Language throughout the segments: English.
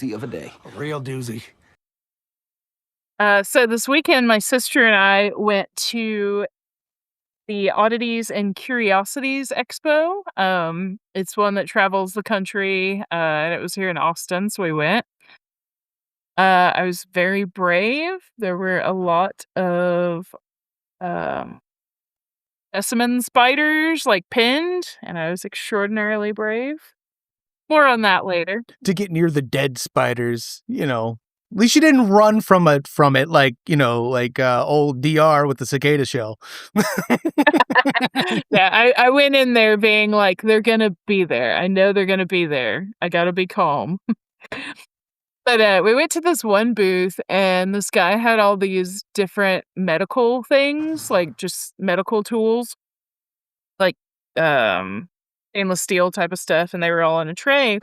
doozy of a day. A real doozy. So this weekend, my sister and I went to the Oddities and Curiosities Expo. It's one that travels the country, and it was here in Austin, so we went. I was very brave. There were a lot of um, specimen spiders, like pinned, and I was extraordinarily brave. More on that later. To get near the dead spiders, at least you didn't run from it like, old DR with the cicada shell. Yeah, I went in there being like, they're gonna be there. I know they're gonna be there. I gotta be calm. But we went to this one booth, and this guy had all these different medical things, like just medical tools, like stainless steel type of stuff, and they were all in a tray.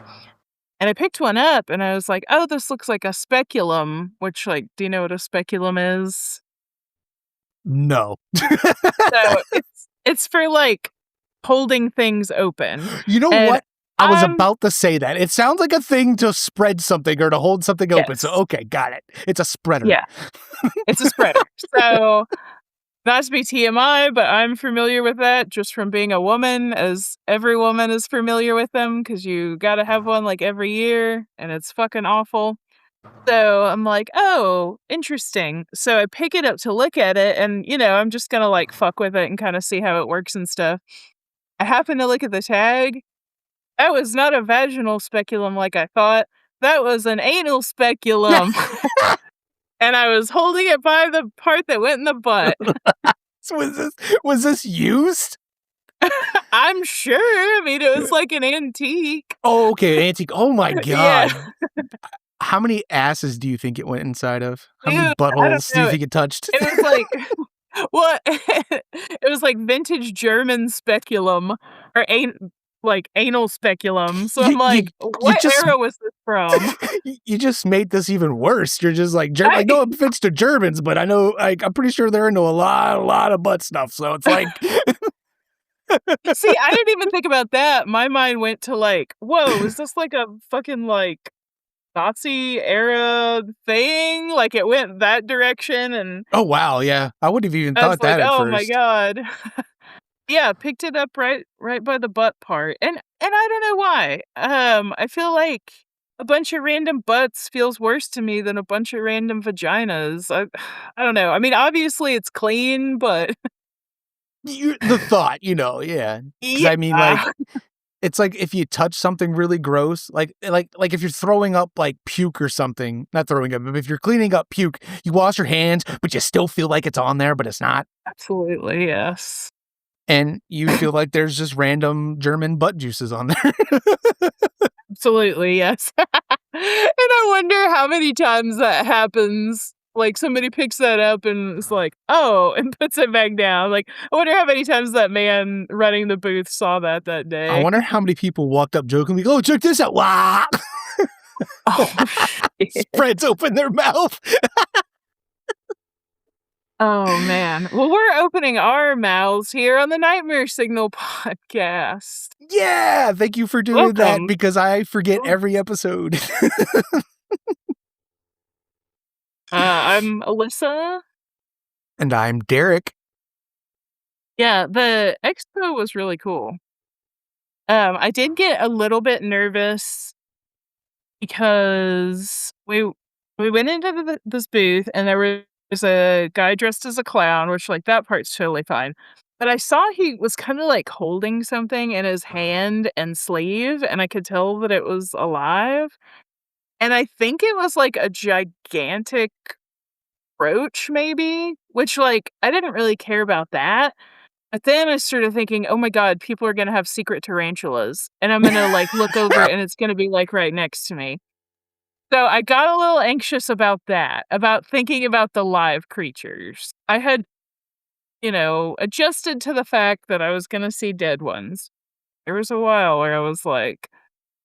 And I picked one up, and I was like, "Oh, this looks like a speculum." Which, like, do you know what a speculum is? No. So it's for like holding things open. You know And what? I was about to say that. It sounds like a thing to spread something or to hold something open. Yes. So, okay, got it. It's a spreader. Yeah, it's a spreader. So, not to be TMI, but I'm familiar with that just from being a woman, as every woman is familiar with them, because you gotta have one like every year, and it's fucking awful. So I'm like, oh, interesting. So I pick it up to look at it, and I'm just gonna like fuck with it and kind of see how it works and stuff. I happen to look at the tag. That was not a vaginal speculum like I thought. That was an anal speculum. And I was holding it by the part that went in the butt. So was this used? I'm sure. I mean, it was like an antique. Oh, okay, antique. Oh my god. Yeah. How many asses do you think it went inside of? How many Dude, I don't buttholes do you know. think it touched? It was like, what? It was like vintage German speculum, or anal speculum. So I'm like, what era was this from? You just made this even worse. You're just like, no offense to Germans, but I know, I'm pretty sure they're into a lot of butt stuff. So it's like, see, I didn't even think about that. My mind went to like, whoa, is this like a fucking like Nazi era thing? Like it went that direction, and oh wow, yeah, I wouldn't have even I was thought that like, at oh first. my god. Yeah, picked it up right by the butt part. And I don't know why. I feel like a bunch of random butts feels worse to me than a bunch of random vaginas. I don't know. I mean, obviously it's clean, but The thought, yeah. 'Cause I mean, like, it's like if you touch something really gross, like if you're throwing up like puke or something, not throwing up, but if you're cleaning up puke, you wash your hands, but you still feel like it's on there, but it's not. Absolutely, yes. And you feel like there's just random German butt juices on there. Absolutely, yes. And I wonder how many times that happens. Like somebody picks that up and is like, oh, and puts it back down. Like, I wonder how many times that man running the booth saw that day. I wonder how many people walked up jokingly, oh, check this out. Wow. Oh, shit. Spreads open their mouth. Oh, man. Well, we're opening our mouths here on the NightmareSignal podcast. Yeah, thank you for doing that, because I forget every episode. I'm Alyssa. And I'm Derek. Yeah, the expo was really cool. I did get a little bit nervous because we went into this booth, and there was a guy dressed as a clown, which like that part's totally fine. But I saw he was kind of like holding something in his hand and sleeve, and I could tell that it was alive. And I think it was like a gigantic roach, maybe, which like I didn't really care about that. But then I started thinking, oh my god, people are gonna have secret tarantulas, and I'm gonna like look over and it's gonna be like right next to me. So I got a little anxious about that, about thinking about the live creatures. I had, adjusted to the fact that I was gonna see dead ones. There was a while where I was like,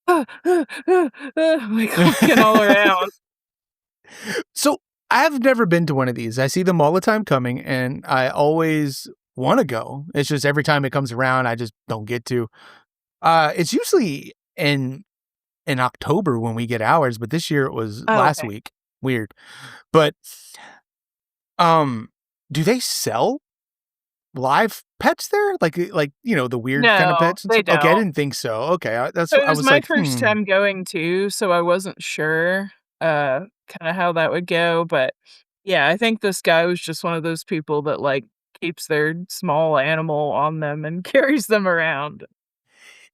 like looking all around. So I've never been to one of these. I see them all the time coming, and I always want to go. It's just every time it comes around, I just don't get to. It's usually in in October when we get ours, but this year it was Oh, last okay. week. Weird. But, um, do they sell live pets there? Like, the weird kind of No, pets and they stuff? Okay, I don't. didn't think so. Okay, So it I was was my like, first "Hmm." time going too, so I wasn't sure, kinda how that would go, but, yeah, I think this guy was just one of those people that, like, keeps their small animal on them and carries them around.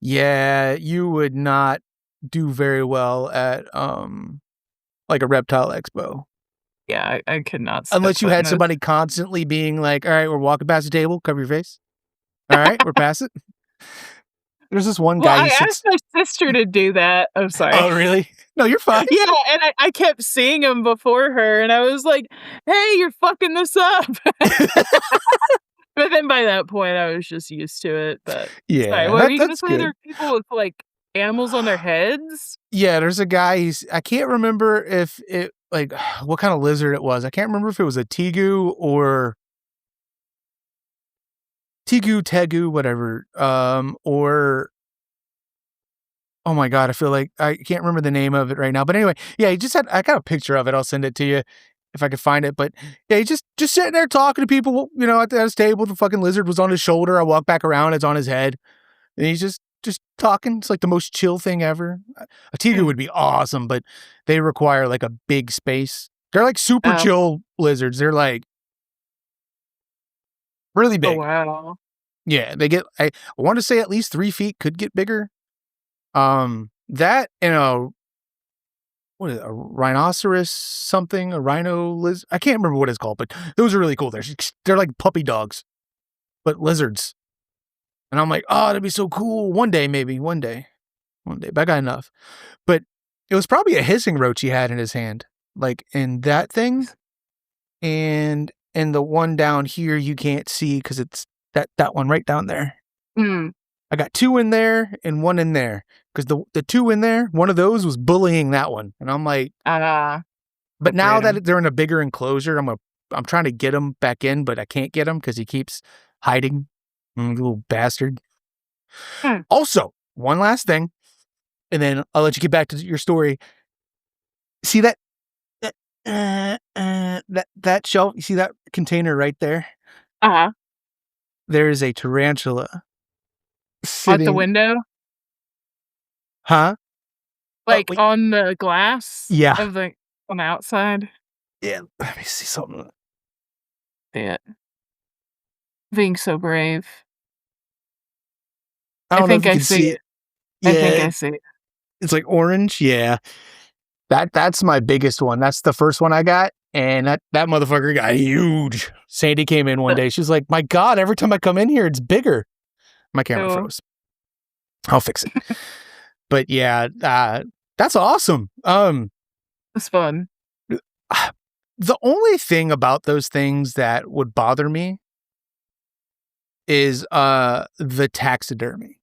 Yeah, you would not do very well at, like, a reptile expo. Yeah, I could not step Unless you foot in had those. somebody constantly being like, "Alright, we're walking past the table, cover your face. Alright, we're past it." There's this one Well, guy, I he asked sits. my sister to do that. Oh, sorry. Oh, really? No, you're fine. Yeah, and I kept seeing him before her, and I was like, "Hey, you're fucking this up." But then by that point, I was just used to it, but sorry, Yeah, what were you gonna that's say? There good. are people with, like, animals on their heads? Yeah, there's a guy, I can't remember if it like, what kinda lizard it was. I can't remember if it was a tegu or tegu, whatever, or oh my god, I feel like I can't remember the name of it right now, but anyway, yeah, he just had I got a picture of it, I'll send it to you if I could find it, but yeah, he just sitting there talking to people, at his table, the fucking lizard was on his shoulder, I walk back around, it's on his head, and he's just talking, it's like the most chill thing ever. A tegu Hmm. would be awesome, but they require, like, a big space. They're, like, super Oh. chill lizards, they're, like, really Oh, big. wow. Yeah, they get I wanna say at least 3 feet, could get bigger. That and what is it, a rhinoceros something, a rhino I can't remember what it's called, but those are really cool. They're like puppy dogs, but lizards. And I'm like, "Oh, that'd be so cool. One day, maybe. One day, but I got enough." But it was probably a hissing roach he had in his hand, like, in that thing, and the one down here you can't see because it's that one right down there. Mm. I got 2 in there and 1 in there because the 2 in there, one of those was bullying that one, and I'm like, but now Separate 'em. that they're in a bigger enclosure, I'm trying to get him back in, but I can't get him because he keeps hiding, little bastard. Hmm. Also, one last thing, and then I'll let you get back to your story. See that, that shelf? You see that container right there? Uh-huh. There is a tarantula Out the sitting. window? Huh? Oh, Like, wait. on the glass Yeah. of the on the outside? Yeah, let me see something. See it. Being so brave. I I don't know if think you I can see see it. it. I think Yeah, I see it. it's like orange, yeah. That's my biggest one. That's the first one I got, and that motherfucker got huge. Sandy came in one day. She's like, "My god, every time I come in here, it's bigger." My camera So, froze. I'll fix it. But yeah, that's awesome. it's fun. The only thing about those things that would bother me is, the taxidermy.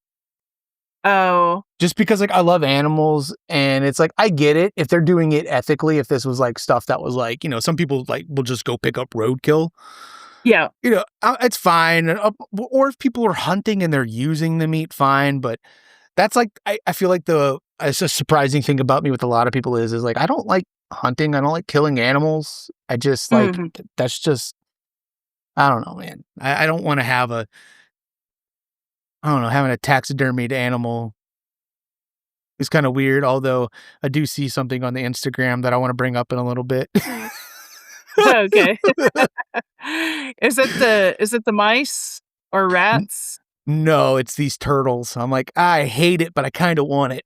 Oh, Just because, like, I love animals, and it's like, I get it if they're doing it ethically, if this was, like, stuff that was, like, some people, like, will just go pick up roadkill. yeah. It's fine, or if people are hunting and they're using the meat, fine, but that's, like I feel like it's a surprising thing about me with a lot of people like, I don't like hunting, I don't like killing animals, I just, like, Mhm. that's just I don't know, man. I don't wanna have I don't know, having a taxidermied animal is kinda weird, although I do see something on the Instagram that I wanna bring up in a little bit. Okay. Is it the mice or N rats? no, it's these turtles. I'm like, "I hate it, but I kinda want it."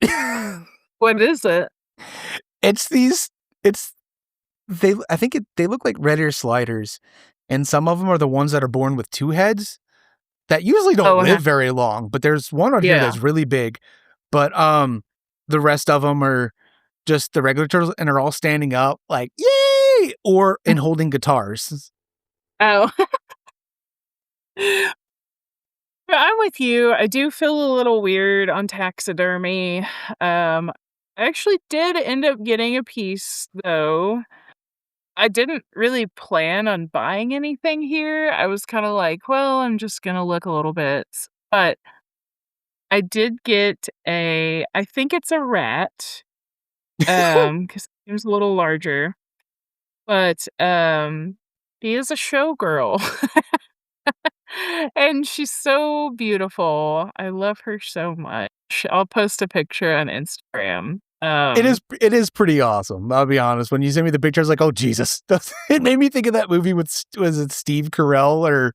What is it? It's these it's I think they look like red ear sliders, and some of them are the ones that are born with 2 heads that usually don't Oh, uh-huh. live very long, but there's one on here Yeah. that's really big, but, the rest of them are just the regular turtles, and they're all standing up like, "Yay!" or and holding guitars. Oh. Yeah, I'm with you. I do feel a little weird on taxidermy. I actually did end up getting a piece, though. I didn't really plan on buying anything here. I was kinda like, "Well, I'm just gonna look a little bit." But I did get I think it's a rat, 'cause he was a little larger, but, he is a showgirl. And she's so beautiful. I love her so much. I'll post a picture on Instagram. It is pretty awesome, I'll be honest. When you sent me the picture, I was like, "Oh, Jesus." It made me think of that movie with was it Steve Carell or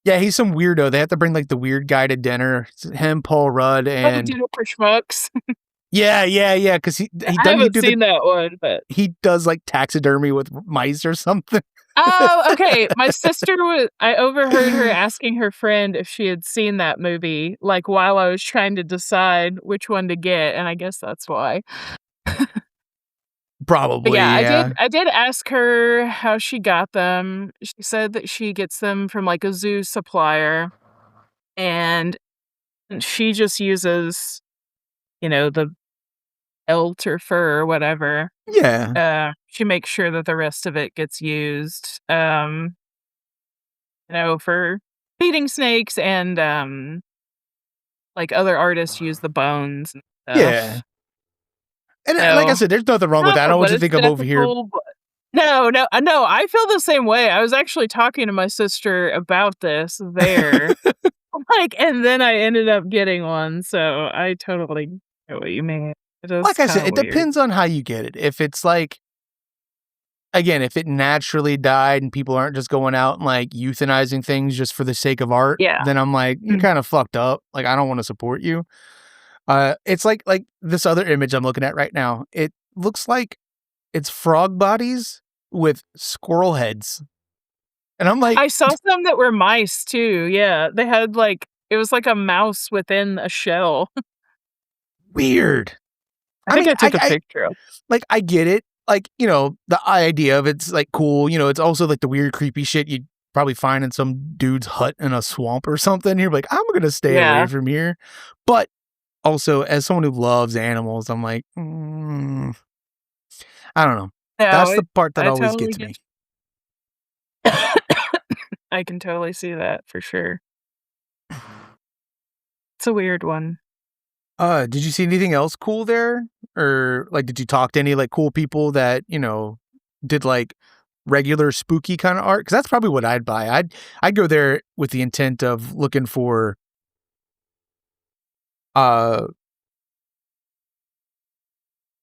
yeah, he's some weirdo. They have to bring, like, the weird guy to dinner. It's him, Paul Rudd, Oh, and Dinner for Schmucks. yeah, yeah, yeah, 'cause he I doesn't he haven't do the seen that one, but he does, like, taxidermy with mice or something. oh, okay. My sister was I overheard her asking her friend if she had seen that movie, like, while I was trying to decide which one to get, and I guess that's why. But yeah, Probably, yeah. I did ask her how she got them. She said that she gets them from, like, a zoo supplier, and she just uses, the felt or fur or whatever. Yeah. She makes sure that the rest of it gets used, for feeding snakes and, like, other artists use the bones and Yeah. stuff. And, like I So, said, there's nothing wrong with I that. I don't know don't want what you to is think I'm over here ethical, but no, no, no, I feel the same way. I was actually talking to my sister about this there, like, and then I ended up getting one, so I totally get what you mean. It is like I said, kinda it weird. depends on how you get it. If it's like again, if it naturally died and people aren't just going out and, like, euthanizing things just for the sake of art, Yeah. then I'm like, "You're Mm. kinda fucked up." Like, I don't wanna support you. It's like this other image I'm looking at right now. It looks like it's frog bodies with squirrel heads, and I'm like, I saw some that were mice too, yeah. They had, like it was like a mouse within a shell. "Weird." I I think mean, I took a picture of like, I get it. Like, the idea of it's, like, cool, it's also, like, the weird creepy shit you'd probably find in some dude's hut in a swamp or something. You're like, "I'm gonna stay away yeah. from here." But, also, as someone who loves animals, I'm like, I don't know. No, That's the part that I always totally gets get me. I can totally see that for sure. It's a weird one. Did you see anything else cool there? Or, like, did you talk to any, like, cool people that, did, like, regular spooky kinda art? Because that's probably what I'd buy. I'd go there with the intent of looking for, uh,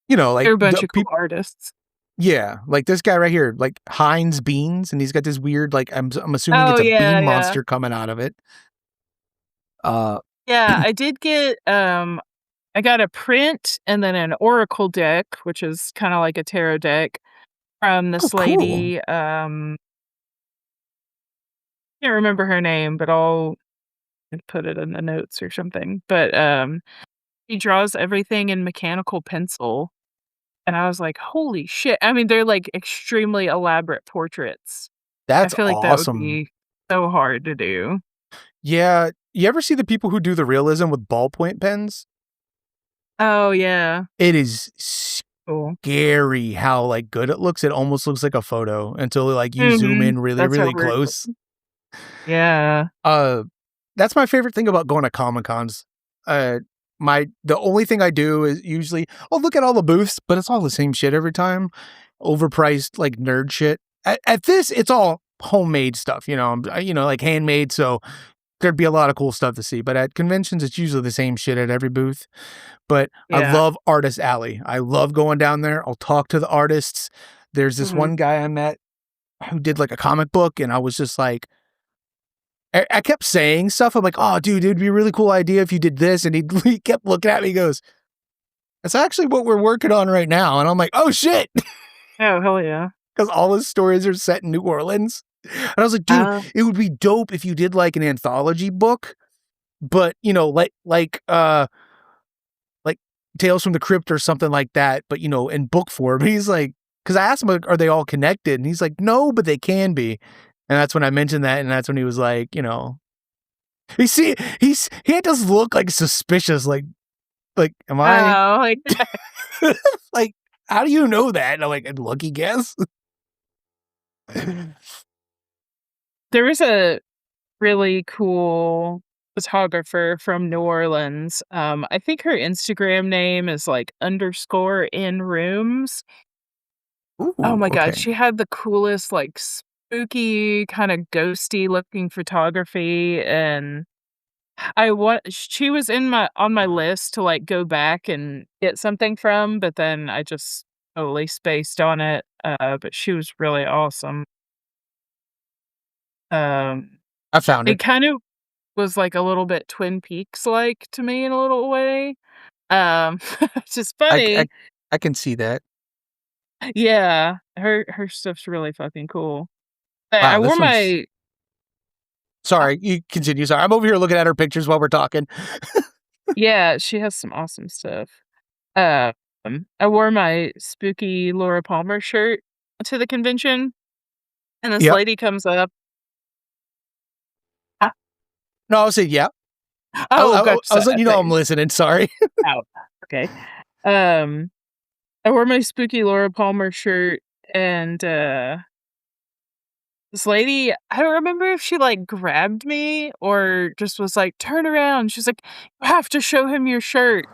They're like, a bunch the of cool peop artists. yeah, like, this guy right here, like, Heinz Beans, and he's got this weird, like, I'm assuming Oh, it's a yeah, bean yeah. monster coming out of it. Uh, Yeah, I did get, I got a print and then an oracle deck, which is kinda like a tarot deck from oh, this cool. lady, can't remember her name, but I'll put it in the notes or something, but, she draws everything in mechanical pencil, and I was like, "Holy shit." I mean, they're, like, extremely elaborate portraits. I That's feel like that would awesome. be so hard to do. Yeah, you ever see the people who do the realism with ballpoint pens? Oh, yeah. It is Cool. scary how, like, good it looks. It almost looks like a photo until, like, you zoom Mhm. in really, That's how really weird it close. looks. Yeah. Uh, that's my favorite thing about going to Comic Cons. Uh, the only thing I do is usually I'll look at all the booths, but it's all the same shit every time. Overpriced, like, nerd shit. At this, it's all homemade stuff, like, handmade, so there'd be a lot of cool stuff to see, but at conventions, it's usually the same shit at every booth. But I Yeah. love Artist Alley. I love going down there. I'll talk to the artists. There's this Mhm. one guy I met who did, like, a comic book, and I was just like I kept saying stuff. I'm like, "Oh, dude, it'd be a really cool idea if you did this," and he kept looking at me, he goes, "That's actually what we're working on right now," and I'm like, "Oh, shit," Oh, hell yeah. because all his stories are set in New Orleans, and I was like, "Dude, Oh. it would be dope if you did, like, an anthology book, but, like Tales from the Crypt or something like that, but, in book form." He's like, because I asked him, like, "Are they all connected?" And he's like, "No, but they can be." And that's when I mentioned that, and that's when he was like, you see, he does look, like, suspicious, like, "Am I Oh, like, like, how do you know that?" And I'm like, "Lucky guess." there was a really cool photographer from New Orleans. I think her Instagram name is like underscore in rooms. Oh Ooh, my god, okay. she had the coolest, like, spooky, kinda ghosty looking photography, and I want she was in my on my list to, like, go back and get something from, but then I just totally spaced on it, but she was really awesome. Um, I found it it. kind of was, like, a little bit Twin Peaks-like to me in a little way, which is I c funny. I can see that. Yeah, her stuff's really fucking cool. I Wow, wore this one's my sorry, you continue, sorry. I'm over here looking at her pictures while we're talking. yeah, she has some awesome stuff. Um, I wore my spooky Laura Palmer shirt to the convention, and this Yep. lady comes up. Ah, No, I'll say, "Yeah." oh, gotcha. I was letting I you know thought I'm listening, sorry. out. Okay. Um, I wore my spooky Laura Palmer shirt, and this lady, I don't remember if she like grabbed me or just was like, "Turn around." She's like, "You have to show him your shirt."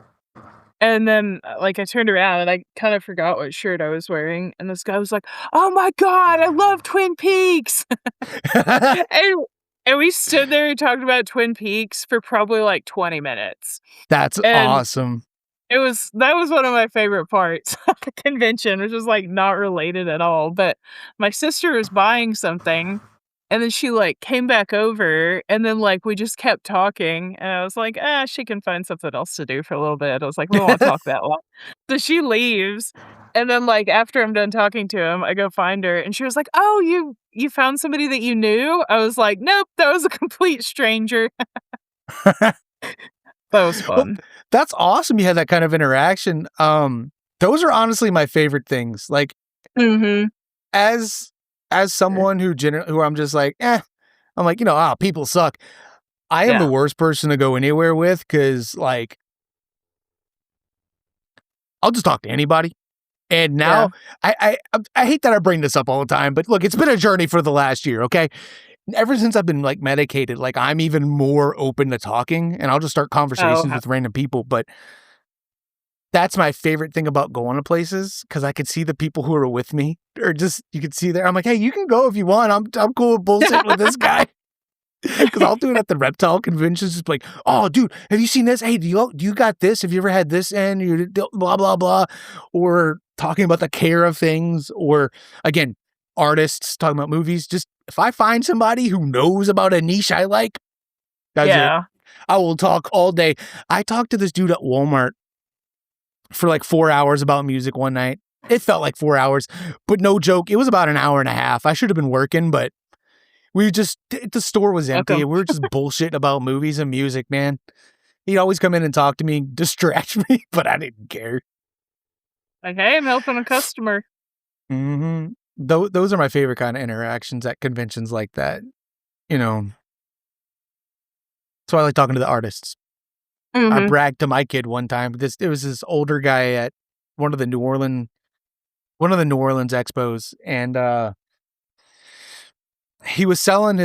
And then, like, I turned around and I kind of forgot what shirt I was wearing, and this guy was like, "Oh my god, I love Twin Peaks!" And and we stood there and talked about Twin Peaks for probably, like, 20 minutes, That's and awesome. that was one of my favorite parts of the convention, which is, like, not related at all, but my sister was buying something, and then she, like, came back over, and then, like, we just kept talking, and I was like, "Ah, she can find something else to do for a little bit." I was like, "We won't talk that long." So she leaves, and then, like, after I'm done talking to him, I go find her, and she was like, "Oh, you found somebody that you knew?" I was like, "Nope, that was a complete stranger." That was Well, fun. that's awesome you had that kind of interaction. Those are honestly my favorite things. Like, Mhm. as someone who I'm just like, "Eh," I'm like, people suck." I am the Yeah. worst person to go anywhere with because, like, I'll just talk to anybody. And now Yeah. I hate that I bring this up all the time, but look, it's been a journey for the last year, okay? Ever since I've been, like, medicated, like, I'm even more open to talking, and I'll just start Oh, conversations with random people, but that's my favorite thing about going to places because I could see the people who are with me or just you could see there I'm like, "Hey, you can go if you want. I'm cool with bullshitting with this guy." Because 'Cause I'll do it at the reptile conventions, just like, "Oh, dude, have you seen this? Hey, do you got this? Have you ever had this and you blah, blah, blah," or talking about the care of things, or again, artists talking about movies. Just if I find somebody who knows about a niche I like, that's it. Yeah. I will talk all day. I talked to this dude at Walmart for like 4 hours about music one night. It felt like 4 hours, but no joke, it was about an hour and a half. I should have been working, but the store was empty, Welcome. and we were just bullshitting about movies and music, man. He'd always come in and talk to me, distract me, but I didn't care. Like, "Hey, I'm helping a customer." Mhm. Those are my favorite kinda interactions at conventions like that, you know? That's why I like talking to the artists. I Mhm. bragged to my kid one time, it was this older guy at one of the New Orleans expos, and, he was selling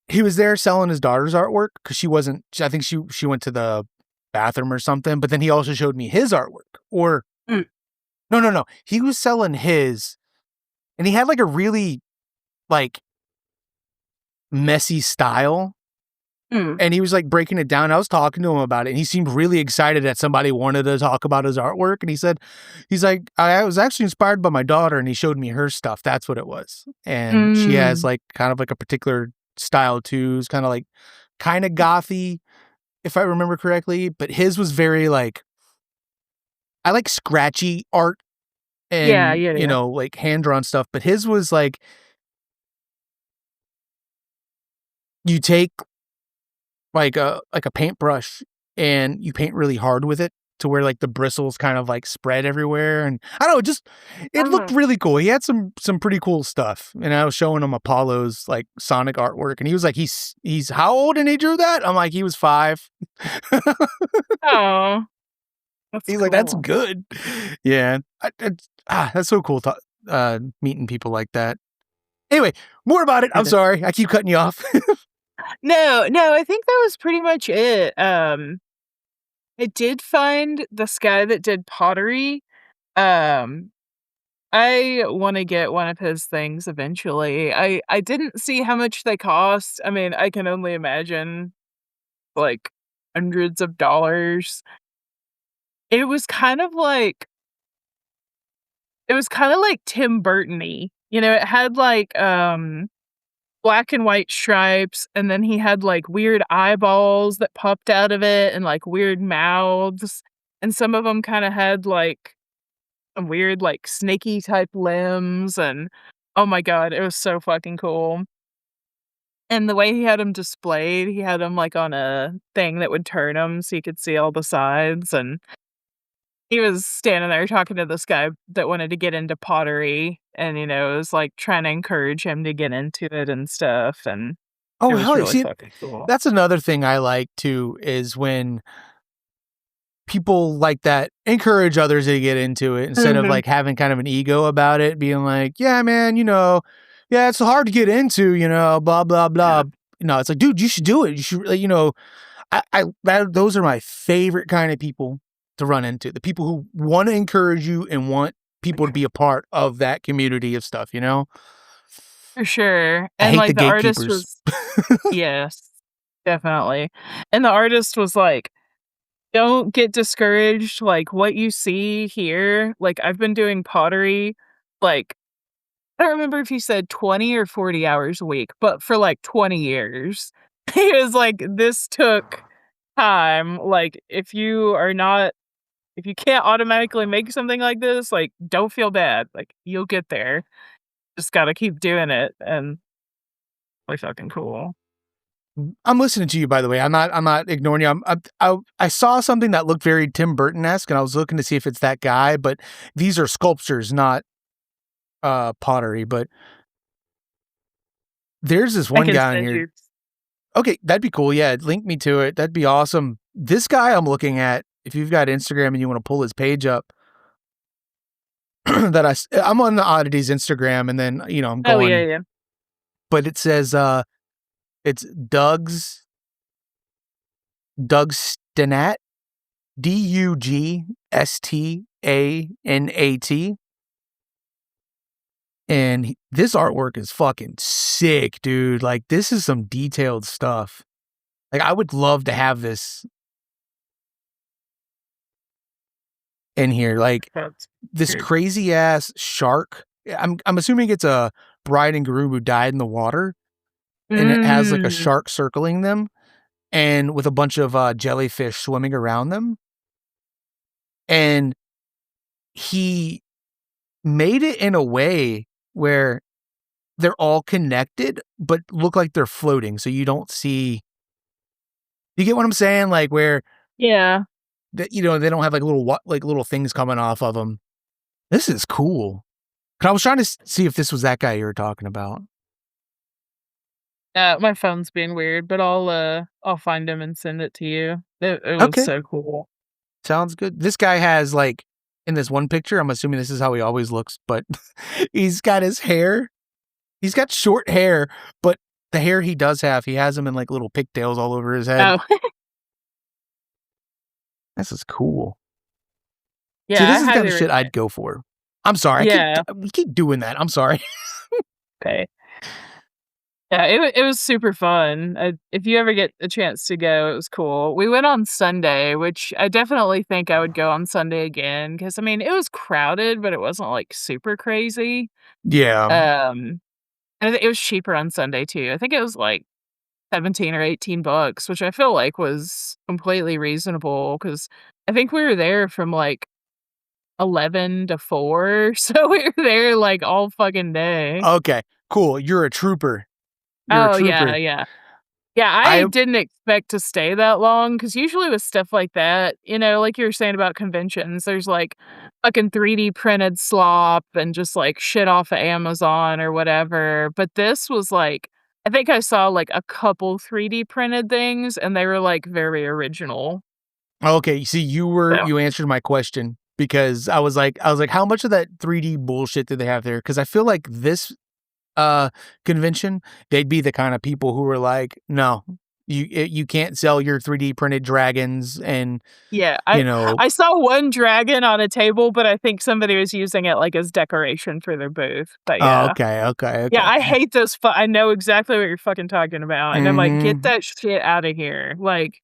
he was there selling his daughter's artwork because she wasn't I think she went to the bathroom or something, but then he also showed me his artwork, or Mm, no, no, no, he was selling his, and he had, like, a really, like, messy style, mm, and he was, like, breaking it down. I was talking to him about it, and he seemed really excited that somebody wanted to talk about his artwork, and he's like, "I was actually inspired by my daughter," and he showed me her stuff, that's what it was, and she has, mm. like, kind of, like, a particular style too, it's kinda, like, kinda gothy, if I remember correctly, but his was very, like, I like scratchy art Yeah, and, yeah, yeah. like, hand-drawn stuff, but his was, like, you take, like, a paintbrush and you paint really hard with it to where, like, the bristles kind of, like, spread everywhere, and I don't know, it looked Oh. really cool. He had some pretty cool stuff, and I was showing him Apollo's, like, Sonic artwork, and he was like, "He's how old and he drew that?" I'm like, "He was 5." Aw, that's He's like, "That's cool. good." Yeah. That's so cool meeting people like that. Anyway, more about it. I'm It is. sorry. I keep cutting you off. No, I think that was pretty much it. I did find this guy that did pottery. Um, I wanna get one of his things eventually. I didn't see how much they cost. I mean, I can only imagine, like, hundreds of dollars. It was kind of like it was kinda like Tim Burton-y. You know, it had, like, black and white stripes, and then he had, like, weird eyeballs that popped out of it and, like, weird mouths, and some of them kinda had, like, some weird, like, snaky type limbs, and oh my god, it was so fucking cool. And the way he had them displayed, he had them like, on a thing that would turn them so you could see all the sides, and he was standing there talking to this guy that wanted to get into pottery and, was, like, trying to encourage him to get into it and stuff, and Oh, it was hell yeah. really See, fucking cool. that's another thing I like too, is when people like that encourage others to get into it instead of Mhm. like having kind of an ego about it, being like, yeah, man, yeah, it's hard to get into, blah, blah, Yeah, blah. No, it's like, dude, you should do it. You should, those are my favorite kind of people to run into. The people who want to encourage you and want people to be a part of that community of stuff. for sure, I and, hate the like, the artist gatekeepers. was yes, definitely, and the artist was like, "Don't get discouraged, like, what you see here." Like, I've been doing pottery, like, I don't remember if he said 20 or 40 hours a week, but for, like, 20 years. He was like, "This took time, like, if you can't automatically make something like this, like, don't feel bad, like, you'll get there. Just gotta keep doing it," and really fucking cool. I'm listening to you, by the way. I'm not ignoring you. I saw something that looked very Tim Burton-esque, and I was looking to see if it's that guy, but these are sculptures, not pottery. But there's this I one can guy on send here. you Okay, that'd be cool. Yeah, link me to it. That'd be awesome. This guy I'm looking at, if you've got Instagram and you want to pull his page up, I'm on the Oddities Instagram, and then I'm Oh, yeah, going, yeah. but it says it's Doug Stanat, Dugstanat, and this artwork is fucking sick, dude. Like, this is some detailed stuff. Like, I would love to have this in here. Like, That's this weird. crazy ass shark. I'm assuming it's a bride and groom who died in the water, and it has like a Mm. shark circling them, and with a bunch of jellyfish swimming around them. And he made it in a way where they're all connected, but look like they're floating, so you don't see. You get what I'm saying? Like, where Yeah. they don't have, like, little things coming off of them. This is cool. 'Cause I was trying to see if this was that guy you were talking about. My phone's being weird, but I'll find him and send it to you. It was Okay, so cool. sounds good. This guy has, like, in this one picture, I'm assuming this is how he always looks, but he's got short hair, but the hair he does have, he has them in, like, little pigtails all over his head. Oh, This is cool. See, yeah, this I is the kind highly of shit recommend. I'd go for. I'm sorry, Yeah, we keep doing that, I'm sorry. okay. Yeah, it was super fun. If you ever get a chance to go, it was cool. We went on Sunday, which I definitely think I would go on Sunday again because I mean, it was crowded, but it wasn't, like, super crazy. Yeah. And it was cheaper on Sunday too. I think it was, like, 17 or 18 bucks, which I feel like was completely reasonable because I think we were there from, like, 11 to 4, so we were there, like, all fucking day. Okay, cool, you're a trooper. You're a Oh, yeah, trooper. yeah. Yeah, I I didn't expect to stay that long because usually with stuff like that, like you were saying about conventions, there's, like, fucking 3D printed slop and just, like, shit off of Amazon or whatever, but this was, like I think I saw, like, a couple 3D printed things, and they were, like, very original. Okay, see, So you answered my question because I was like, "How much of that 3D bullshit did they have there?" Because I feel like this convention, they'd be the kind of people who were like, "No, you can't sell your 3D printed dragons," and, Yeah, you I know. I saw one dragon on a table, but I think somebody was using it, like, as decoration for their booth, but Oh, yeah. okay, okay, Yeah, okay. I hate those I know exactly what you're fucking talking about, and I'm like, "Get Mhm. that shit outta here." Like,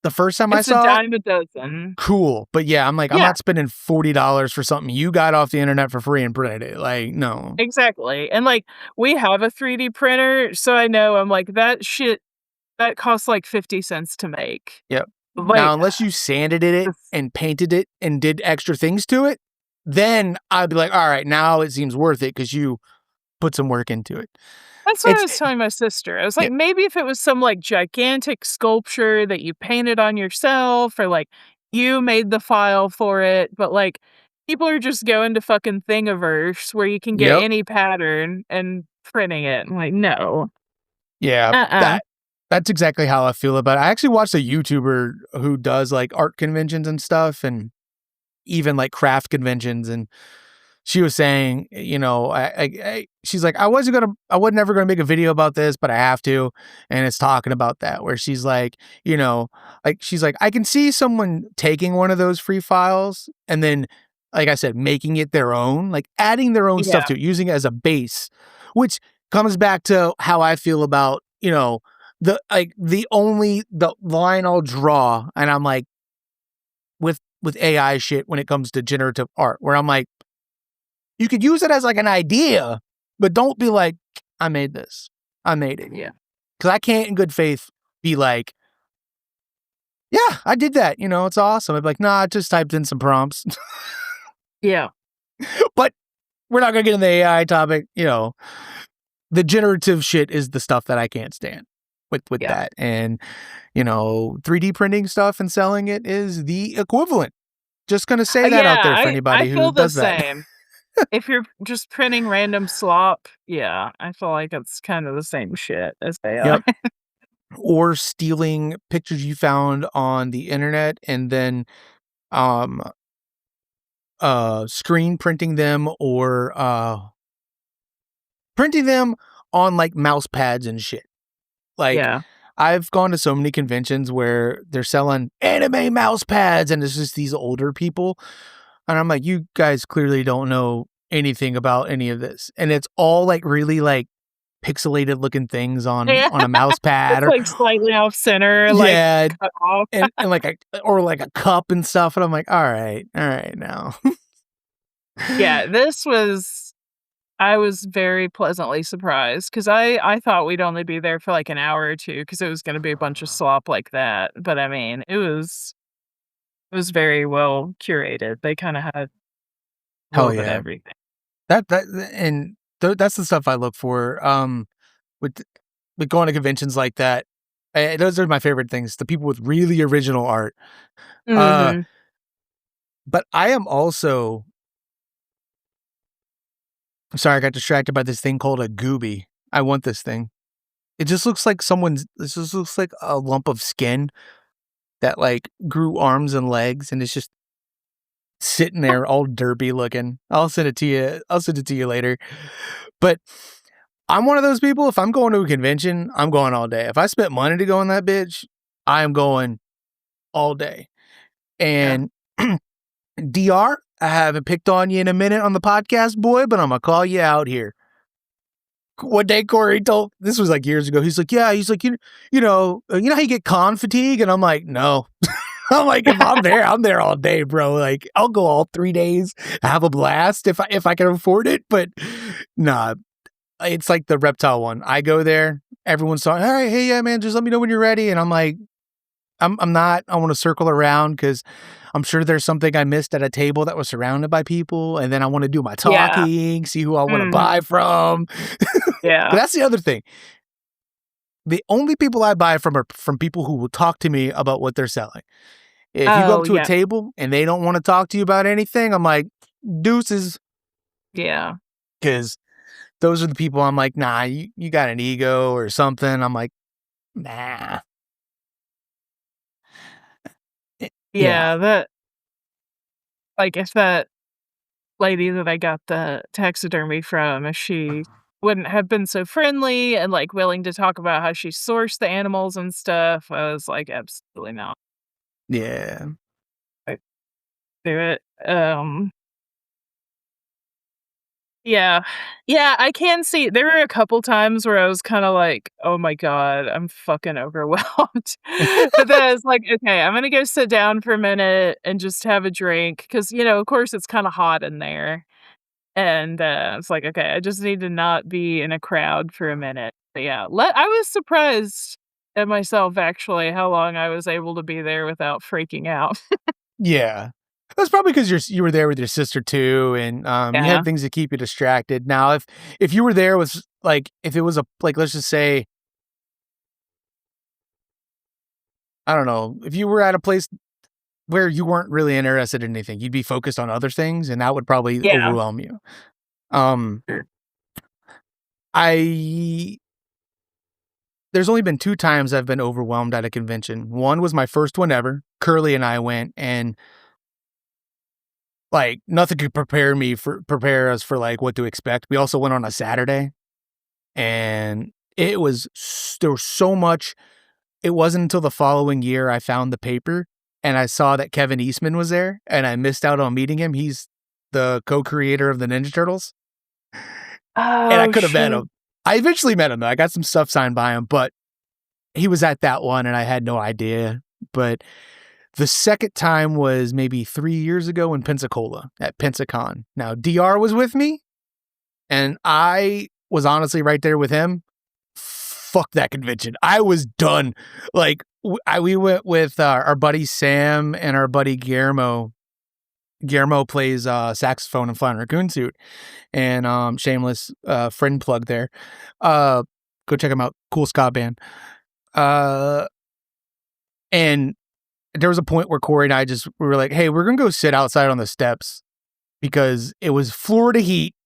The first time I it's a saw it, dime a dozen. cool, but yeah, I'm like, I'm Yeah, not spending $40 for something you got off the internet for free and printed it, like, no. exactly, and, like, we have a 3D printer, so I know I'm like, "That shit, that costs, like, 50 cents to make." Yep. Now, Like, unless you sanded it this and painted it and did extra things to it, then I'd be like, "Alright, now it seems worth it because you put some work into it." that's what I It's was telling my sister. I was yeah, like, "Maybe if it was some, like, gigantic sculpture that you painted on yourself or, like, you made the file for it," but, like, people are just going to fucking Thingiverse where you can get yep, any pattern and printing it. I'm like, "No. yeah, Uh-uh." that's exactly how I feel about it. I actually watched a YouTuber who does, like, art conventions and stuff, and even, like, craft conventions, and she was saying, she's like, I was never gonna make a video about this, but I have to. And it's talking about that, where she's like, she's like, I can see someone taking one of those free files and then, like I said, making it their own, like adding their own stuff Yeah. to it, using it as a base, which comes back to how I feel about, the line I'll draw, and I'm like, with AI shit when it comes to generative art, where I'm like, you could use it as like an idea, but don't be like, I made this. I made it. Yeah. Cause I can't in good faith be like, yeah, I did that. It's awesome. I'd be like, nah, I just typed in some prompts. Yeah. But we're not gonna get in the AI topic. The generative shit is the stuff that I can't stand with Yeah. that. And, 3D printing stuff and selling it is the equivalent. Just gonna say that Yeah, out there for I anybody who feel the does that. same. If you're just printing random slop, yeah, I feel like it's kind of the same shit as AI. Yep. Or stealing pictures you found on the internet and then um screen printing them, or printing them on like mouse pads and shit. Like, Yeah. I've gone to so many conventions where they're selling anime mouse pads and it's just these older people, and I'm like, you guys clearly don't know anything about any of this, and it's all like really like pixelated looking things on Yeah. a mouse pad, It's, or like, slightly off center, like, yeah, cut off. and like a cup and stuff, and I'm like, all right now. Yeah, this was I was very pleasantly surprised because I thought we'd only be there for, like, an hour or 2 because it was gonna be a bunch of slop like that, but, I mean, it was very well curated. They kinda had a Hell little bit of yeah. everything. That and that's the stuff I look for, with with going to conventions like that. Those are my favorite things, the people with really original art. Uh, Mhm. but I am also sorry, I got distracted by this thing called a gooby. I want this thing. It just looks like a lump of skin that, like, grew arms and legs, and it's just sitting there all derpy looking. I'll send it to you. I'll send it to you later. But I'm one of those people, if I'm going to a convention, I'm going all day. If I spent money to go in that bitch, I am going all day. Yeah. And DR, I haven't picked on you in a minute on the podcast, boy, but I'm gonna call you out here. One day Corey told, this was like years ago. He's like, yeah, he's like, you know how you get con fatigue? And I'm like, no. I'm like, if I'm there all day, bro. Like, I'll go all 3 days, have a blast if I can afford it. But nah, it's like the reptile one. I go there, everyone's talking, all right, hey, yeah, man, just let me know when you're ready. And I'm like, I'm not. I want to circle around because I'm sure there's something I missed at a table that was surrounded by people, and then I want to do my Yeah. talking, see who I want to buy Mhm. from. But Yeah. that's the other thing. The only people I buy from are from people who will talk to me about what they're selling. If you go up Oh, to a yeah. table and they don't want to talk to you about anything, I'm like, deuces, Yeah. because those are the people I'm like, nah, you got an ego or something. I'm like, nah. Yeah. Yeah, that like, if that lady that I got the taxidermy from, if she wouldn't have been so friendly and, like, willing to talk about how she sourced the animals and stuff. I was like, "Absolutely not. Yeah. I do it." Yeah. Yeah, I can see there were a couple times where I was kinda like, "Oh my god, I'm fucking overwhelmed." But then I was like, "Okay, I'm gonna go sit down for a minute and just have a drink," 'cause, of course, it's kinda hot in there. And, it's like, "Okay, I just need to not be in a crowd for a minute." But yeah, I was surprised at myself, actually, how long I was able to be there without freaking out. Yeah. That's probably because you were there with your sister too, and, you Yeah. had things to keep you distracted. Now, if you were there with like, if it was a like, let's just say, I don't know, if you were at a place where you weren't really interested in anything, you'd be focused on other things, and that would probably Yeah. overwhelm you. Um, I there's only been 2 times I've been overwhelmed at a convention. One was my first one ever. Curly and I went, and, like, nothing could prepare us for, like, what to expect. We also went on a Saturday, and there was so much. It wasn't until the following year I found the paper, and I saw that Kevin Eastman was there, and I missed out on meeting him. He's the co-creator of the Ninja Turtles, and I Oh, could have met shoot. him. I eventually met him, though. I got some stuff signed by him, but he was at that one, and I had no idea. But the second time was maybe 3 years ago in Pensacola at Pensacon. Now, DR was with me, and I was honestly right there with him. Fuck that convention. I was done. Like, we went with our buddy Sam and our buddy Guillermo. Guillermo plays saxophone in Flying Raccoon Suit, and shameless friend plug there. Go check him out. Cool ska band. Uh, and there was a point where Corey and I we were like, "Hey, we're gonna go sit outside on the steps," because it was Florida heat,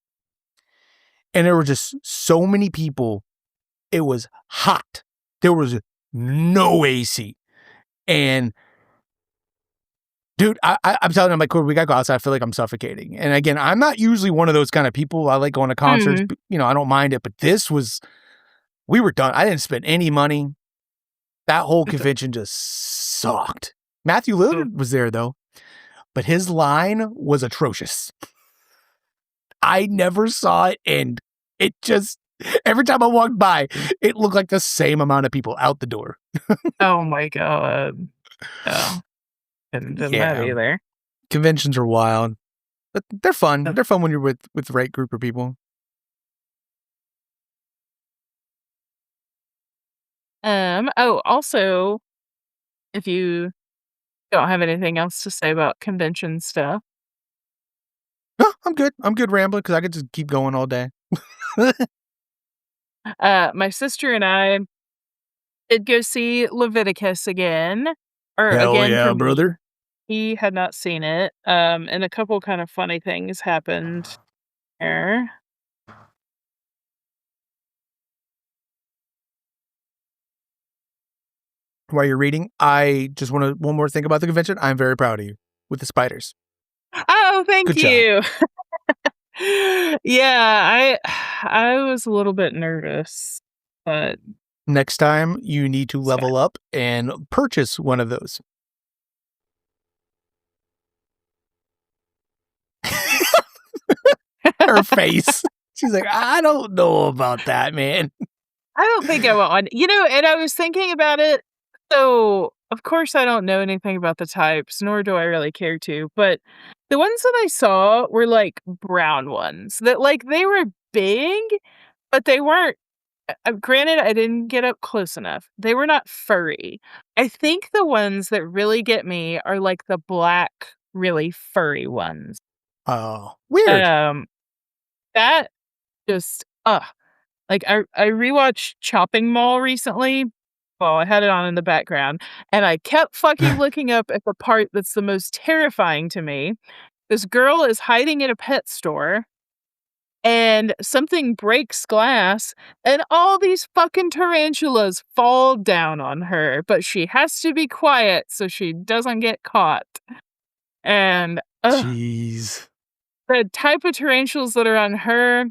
and there were just so many people. It was hot. There was no AC. And dude, I'm telling you, I'm like, "Cool, we gotta go outside. I feel like I'm suffocating." And again, I'm not usually one of those kind of people. I like going to concerts, Mhm. but, I don't mind it. But we were done. I didn't spend any money. That whole convention just sucked. Matthew Ugh. Lillard was there though, but his line was atrocious. I never saw it end. It just, every time I walked by, it looked like the same amount of people out the door. Oh my god. Yeah. Couldn't done that Yeah, either. conventions are wild, but they're fun. Ugh. They're fun when you're with the right group of people. Also, if you don't have anything else to say about convention stuff, No, I'm good. I'm good rambling because I could just keep going all day. my sister and I did go see Leviticus again, or Hell again for yeah, me. brother. He had not seen it, and a couple kind of funny things happened there. While you're reading, I just want to one more thing about the convention. I'm very proud of you with the spiders. Oh, thank Good job. you. Yeah, I was a little bit nervous, but Next time, you need to it's level up and purchase one of those. fine. Her face. She's like, I don't know about that, man. I don't think I want one. And I was thinking about it. So, of course, I don't know anything about the types, nor do I really care to. But the ones that I saw were like brown ones that, like, they were big, but they weren't. Granted, I didn't get up close enough. They were not furry. I think the ones that really get me are like the black, really furry ones. Oh, weird. Um, that just, like, I rewatched Chopping Mall recently. Well, I had it on in the background, and I kept fucking looking up at the part that's the most terrifying to me. This girl is hiding in a pet store, and something breaks glass, and all these fucking tarantulas fall down on her, but she has to be quiet so she doesn't get caught. And, Jeez. the type of tarantulas that are on her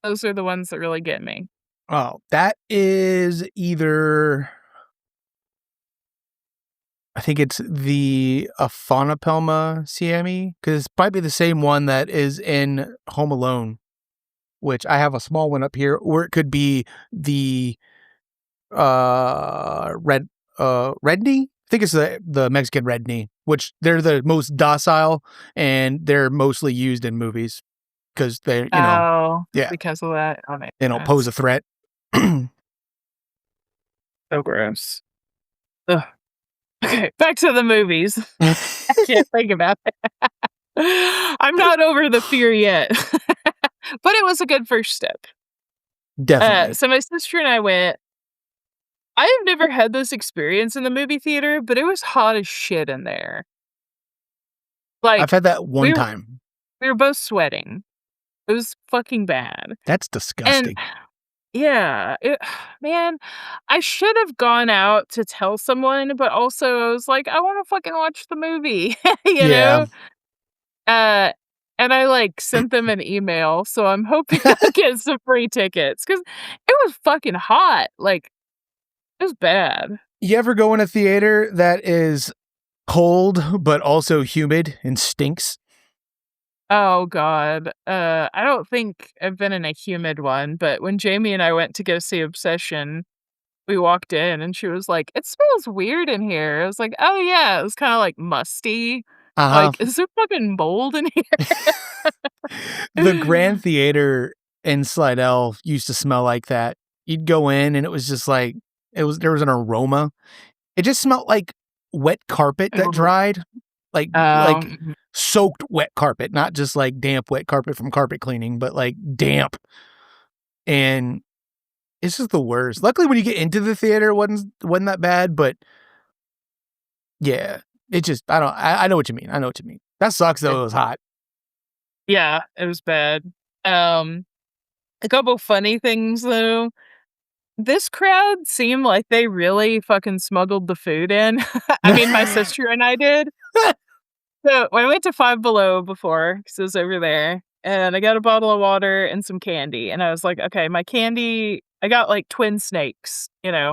Those are the ones that really get me. Oh, that is either I think it's the Aphonopelma siamese, because it's probably the same one that is in Home Alone, which I have a small one up here, or it could be the red knee. I think it's the Mexican red knee, which they're the most docile and they're mostly used in movies because they're, Oh, yeah, because of that? Oh, makes they don't pose sense. a threat. So gross. Ugh. Okay, back to the movies. I can't think about it. I'm not over the fear yet, but it was a good first step. Definitely. So my sister and I went. I have never had this experience in the movie theater, but it was hot as shit in there. I've Like, had that one we were time. we were both sweating. It was fucking bad. That's And disgusting. yeah, man, I should have gone out to tell someone, but also I was like, I want to fucking watch the movie, you Yeah. know? Uh, and I like sent them an email, so I'm hoping I'll get some free tickets because it was fucking hot. Like, it was bad. You ever go in a theater that is cold but also humid and stinks? Oh god. I don't think I've been in a humid one, but when Jamie and I went to go see Obsession, we walked in and she was like, "It smells weird in here." I was like, "Oh yeah." It was kinda like musty. Uh Like, "Is there fucking mold in The Grand here?" Theater in Slidell used to smell like that. You'd go in and it was just like there was an aroma. It just smelled like wet carpet that Oh, dried, like mhm. soaked wet carpet, not just like damp wet carpet from carpet cleaning, but like damp. And it's just the worst. Luckily, when you get into the theater, it wasn't that bad. But yeah, it just I know what you mean. I know what you mean. That sucks though. It was hot. Yeah, it was bad. Um, a couple funny things though. This crowd seemed like they really fucking smuggled the food in. I mean, my sister and I did. So, I went to Five Below before, 'cause it was over there, and I got a bottle of water and some candy, and I was like, "Okay, my candy." I got, like, twin snakes,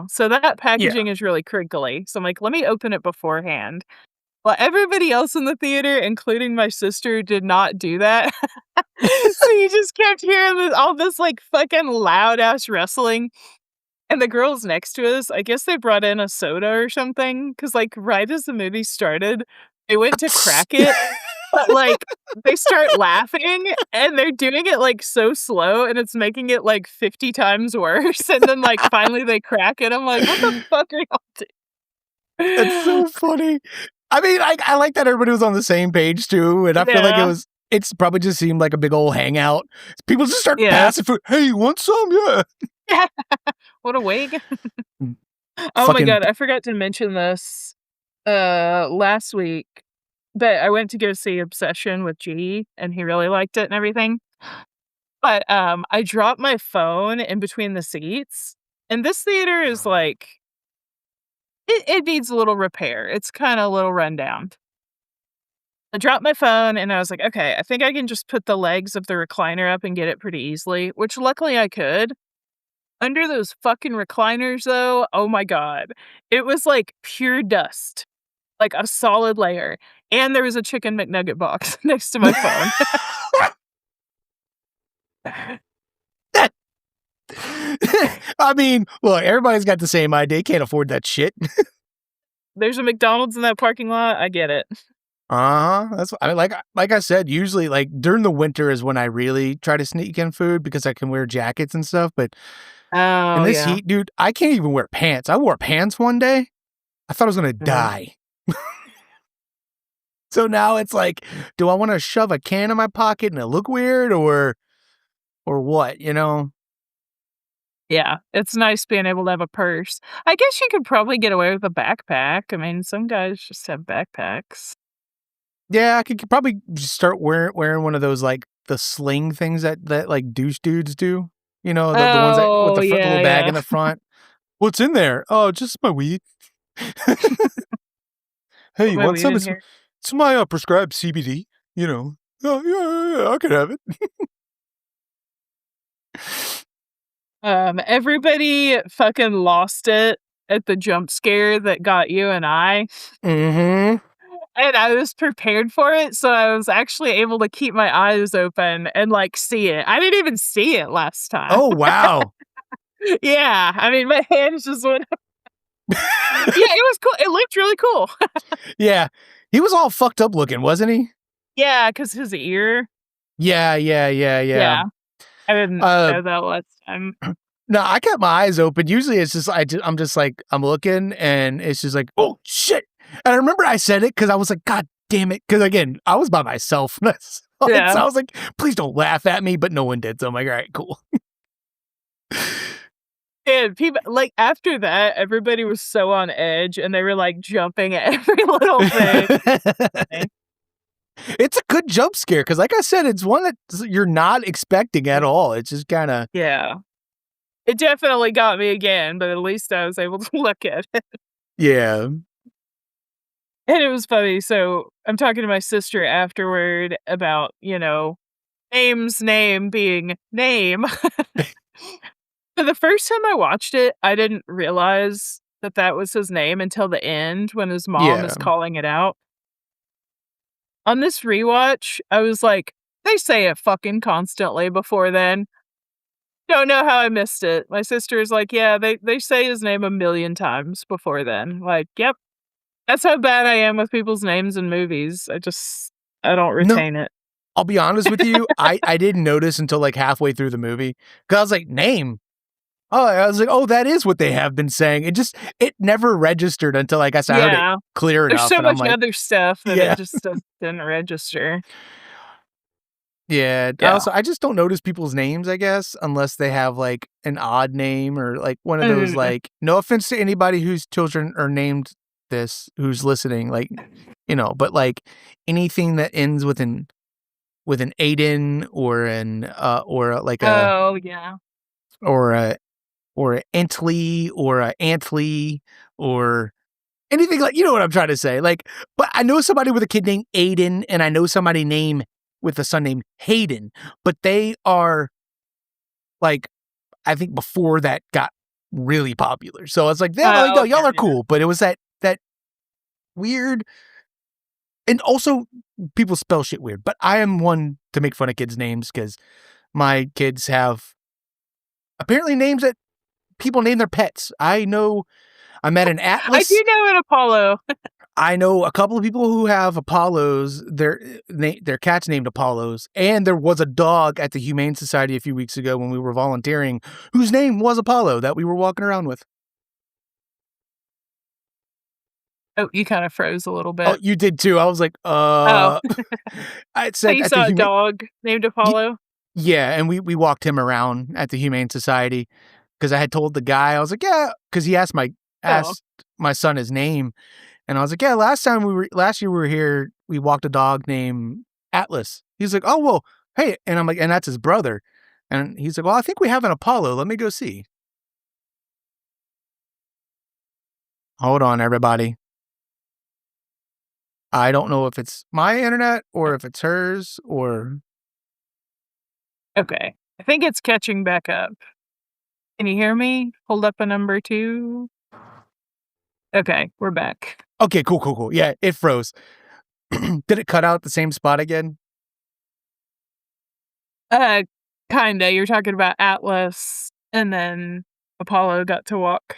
so that Yeah. packaging is really crinkly, so I'm like, "Let me open it beforehand." Well, everybody else in the theater, including my sister, did not do that. So you just kept hearing all this, like, fucking loud ass wrestling, and the girls next to us, I guess they brought in a soda or something, because like, right as the movie started, they went to crack it, but, like, they start laughing, and they're doing it, like, so slow, and it's making it, like, 50 times worse, and then, like, finally they crack it. I'm like, "What the fuck are y'all That's so doing?" funny. I mean, I like that everybody was on the same page too, and I feel like Yeah. it's probably just seemed like a big old hangout. People just start Yeah. passing food. Hey, you want some? Yeah. What a wig. Mm, Oh my Fucking god, I forgot to mention this, last week, but I went to go see Obsession with G, and he really liked it and everything, but, I dropped my phone in between the seats, and this theater is like it needs a little repair, it's kinda a little rundown. I dropped my phone, and I was like, "Okay, I think I can just put the legs of the recliner up and get it pretty easily," which luckily I could. Under those fucking recliners, though, oh my god, it was like pure dust. Like a solid layer, and there was a chicken McNugget box next to my phone. I mean, look, everybody's got the same idea. Can't afford that shit. There's a McDonald's in that parking lot, I get it. Uh-huh. I mean, like I said, usually like during the winter is when I really try to sneak in food because I can wear jackets and stuff. But in Oh, this yeah. heat, dude, I can't even wear pants. I wore pants one day. I thought I was gonna Mhm. die. So now it's like, do I want to shove a can in my pocket and it look weird or what, you know? Yeah, it's nice being able to have a purse. I guess you could probably get away with a backpack, I mean, some guys just have backpacks. Yeah, I could probably just start wearing one of those like the sling things that like douche dudes do. You know, the ones that with Oh, the little yeah, bag yeah. in the front. What's in there? Oh, just my weed. Hey, Put you my want weed some? in here. It's my prescribed CBD. You know. Oh, yeah, I could have it. Everybody fucking lost it at the jump scare that got you and I. Mhm. And I was prepared for it, so I was actually able to keep my eyes open and, like, see it. I didn't even see it last time. Oh, wow. Yeah, I mean, my hands just went up. Yeah, it was cool. It looked really cool. Yeah. He was all fucked up looking, wasn't he? Yeah, 'cause his ear. Yeah, yeah, yeah, yeah. Yeah, I didn't Uh, know that last time. no, I kept my eyes open. Usually it's just I'm just like, I'm looking and it's just like, "Oh, shit." And I remember I said it because I was like, "God damn it." Because again, I was by myself when I saw it, so Yeah. I was like, "Please don't laugh at me," but no one did, so I'm like, "Alright, cool." And people like, after that, everybody was so on edge, and they were, like, jumping at every little thing. It's a good jump scare because, like I said, it's one that you're not expecting at all. It's just kinda Yeah. It definitely got me again, but at least I was able to look at it. yeah. And it was funny, so I'm talking to my sister afterward about, Name's name being name. So the first time I watched it, I didn't realize that that was his name until the end when his mom Yeah. is calling it out. On this rewatch, I was like, "They say it fucking constantly before then." Don't know how I missed it. My sister is like, "Yeah, they say his name a million times before then." Like, "Yep, that's how bad I am with people's names in movies. I don't No, retain it." I'll be honest with you, I didn't notice until, like, halfway through the movie because I was like, "Name?" Oh, I was like, "Oh, that is what they have been saying." It never registered until, I guess, I heard it Yeah. clear There's enough, so and I'm much like, other stuff that it "Yeah." just didn't register. Yeah, Yeah. I just don't notice people's names, I guess, unless they have, like, an odd name or, like, one of those, Mm. like no offense to anybody whose children are named this, who's listening, like, but, like, anything that ends with an Aiden or like a Oh, yeah. or a or a Entley or a Antley or anything like what I'm trying to say, like, but I know somebody with a kid named Aiden, and I know somebody with a son named Hayden, but they are, like, I think before that got really popular, so it's like, "Yeah, like, Oh, no, okay, y'all are yeah. cool," but it was that weird and also people spell shit weird, but I am one to make fun of kids' names because my kids have apparently names that people name their pets. I'm at an I Atlas. do know an Apollo. I know a couple of people who have Apollos. Their cat's named Apollos, and there was a dog at the Humane Society a few weeks ago when we were volunteering, whose name was Apollo that we were walking around with. Oh, you kinda froze a little Oh, bit. you did too. I was like, Oh, I so said you at the saw a Humane. dog named Apollo? Yeah, and we walked him around at the Humane Society because I had told the guy I was like, yeah, because he Oh. asked my son his name. And I was like, "Yeah, last year we were here, we walked a dog named Atlas." He's like, "Oh, well, hey," and I'm like, "And that's his brother." And he's like, "Well, I think we have an Apollo. Let me go see." Hold on, everybody. I don't know if it's my internet or if it's hers or Okay. I think it's catching back up. Can you hear me? Hold up a number 2. Okay, we're back. okay, cool, cool, cool. Yeah, it froze. Did it cut out at the same spot again? Uh, kinda. You're talking about Atlas, and then Apollo got to walk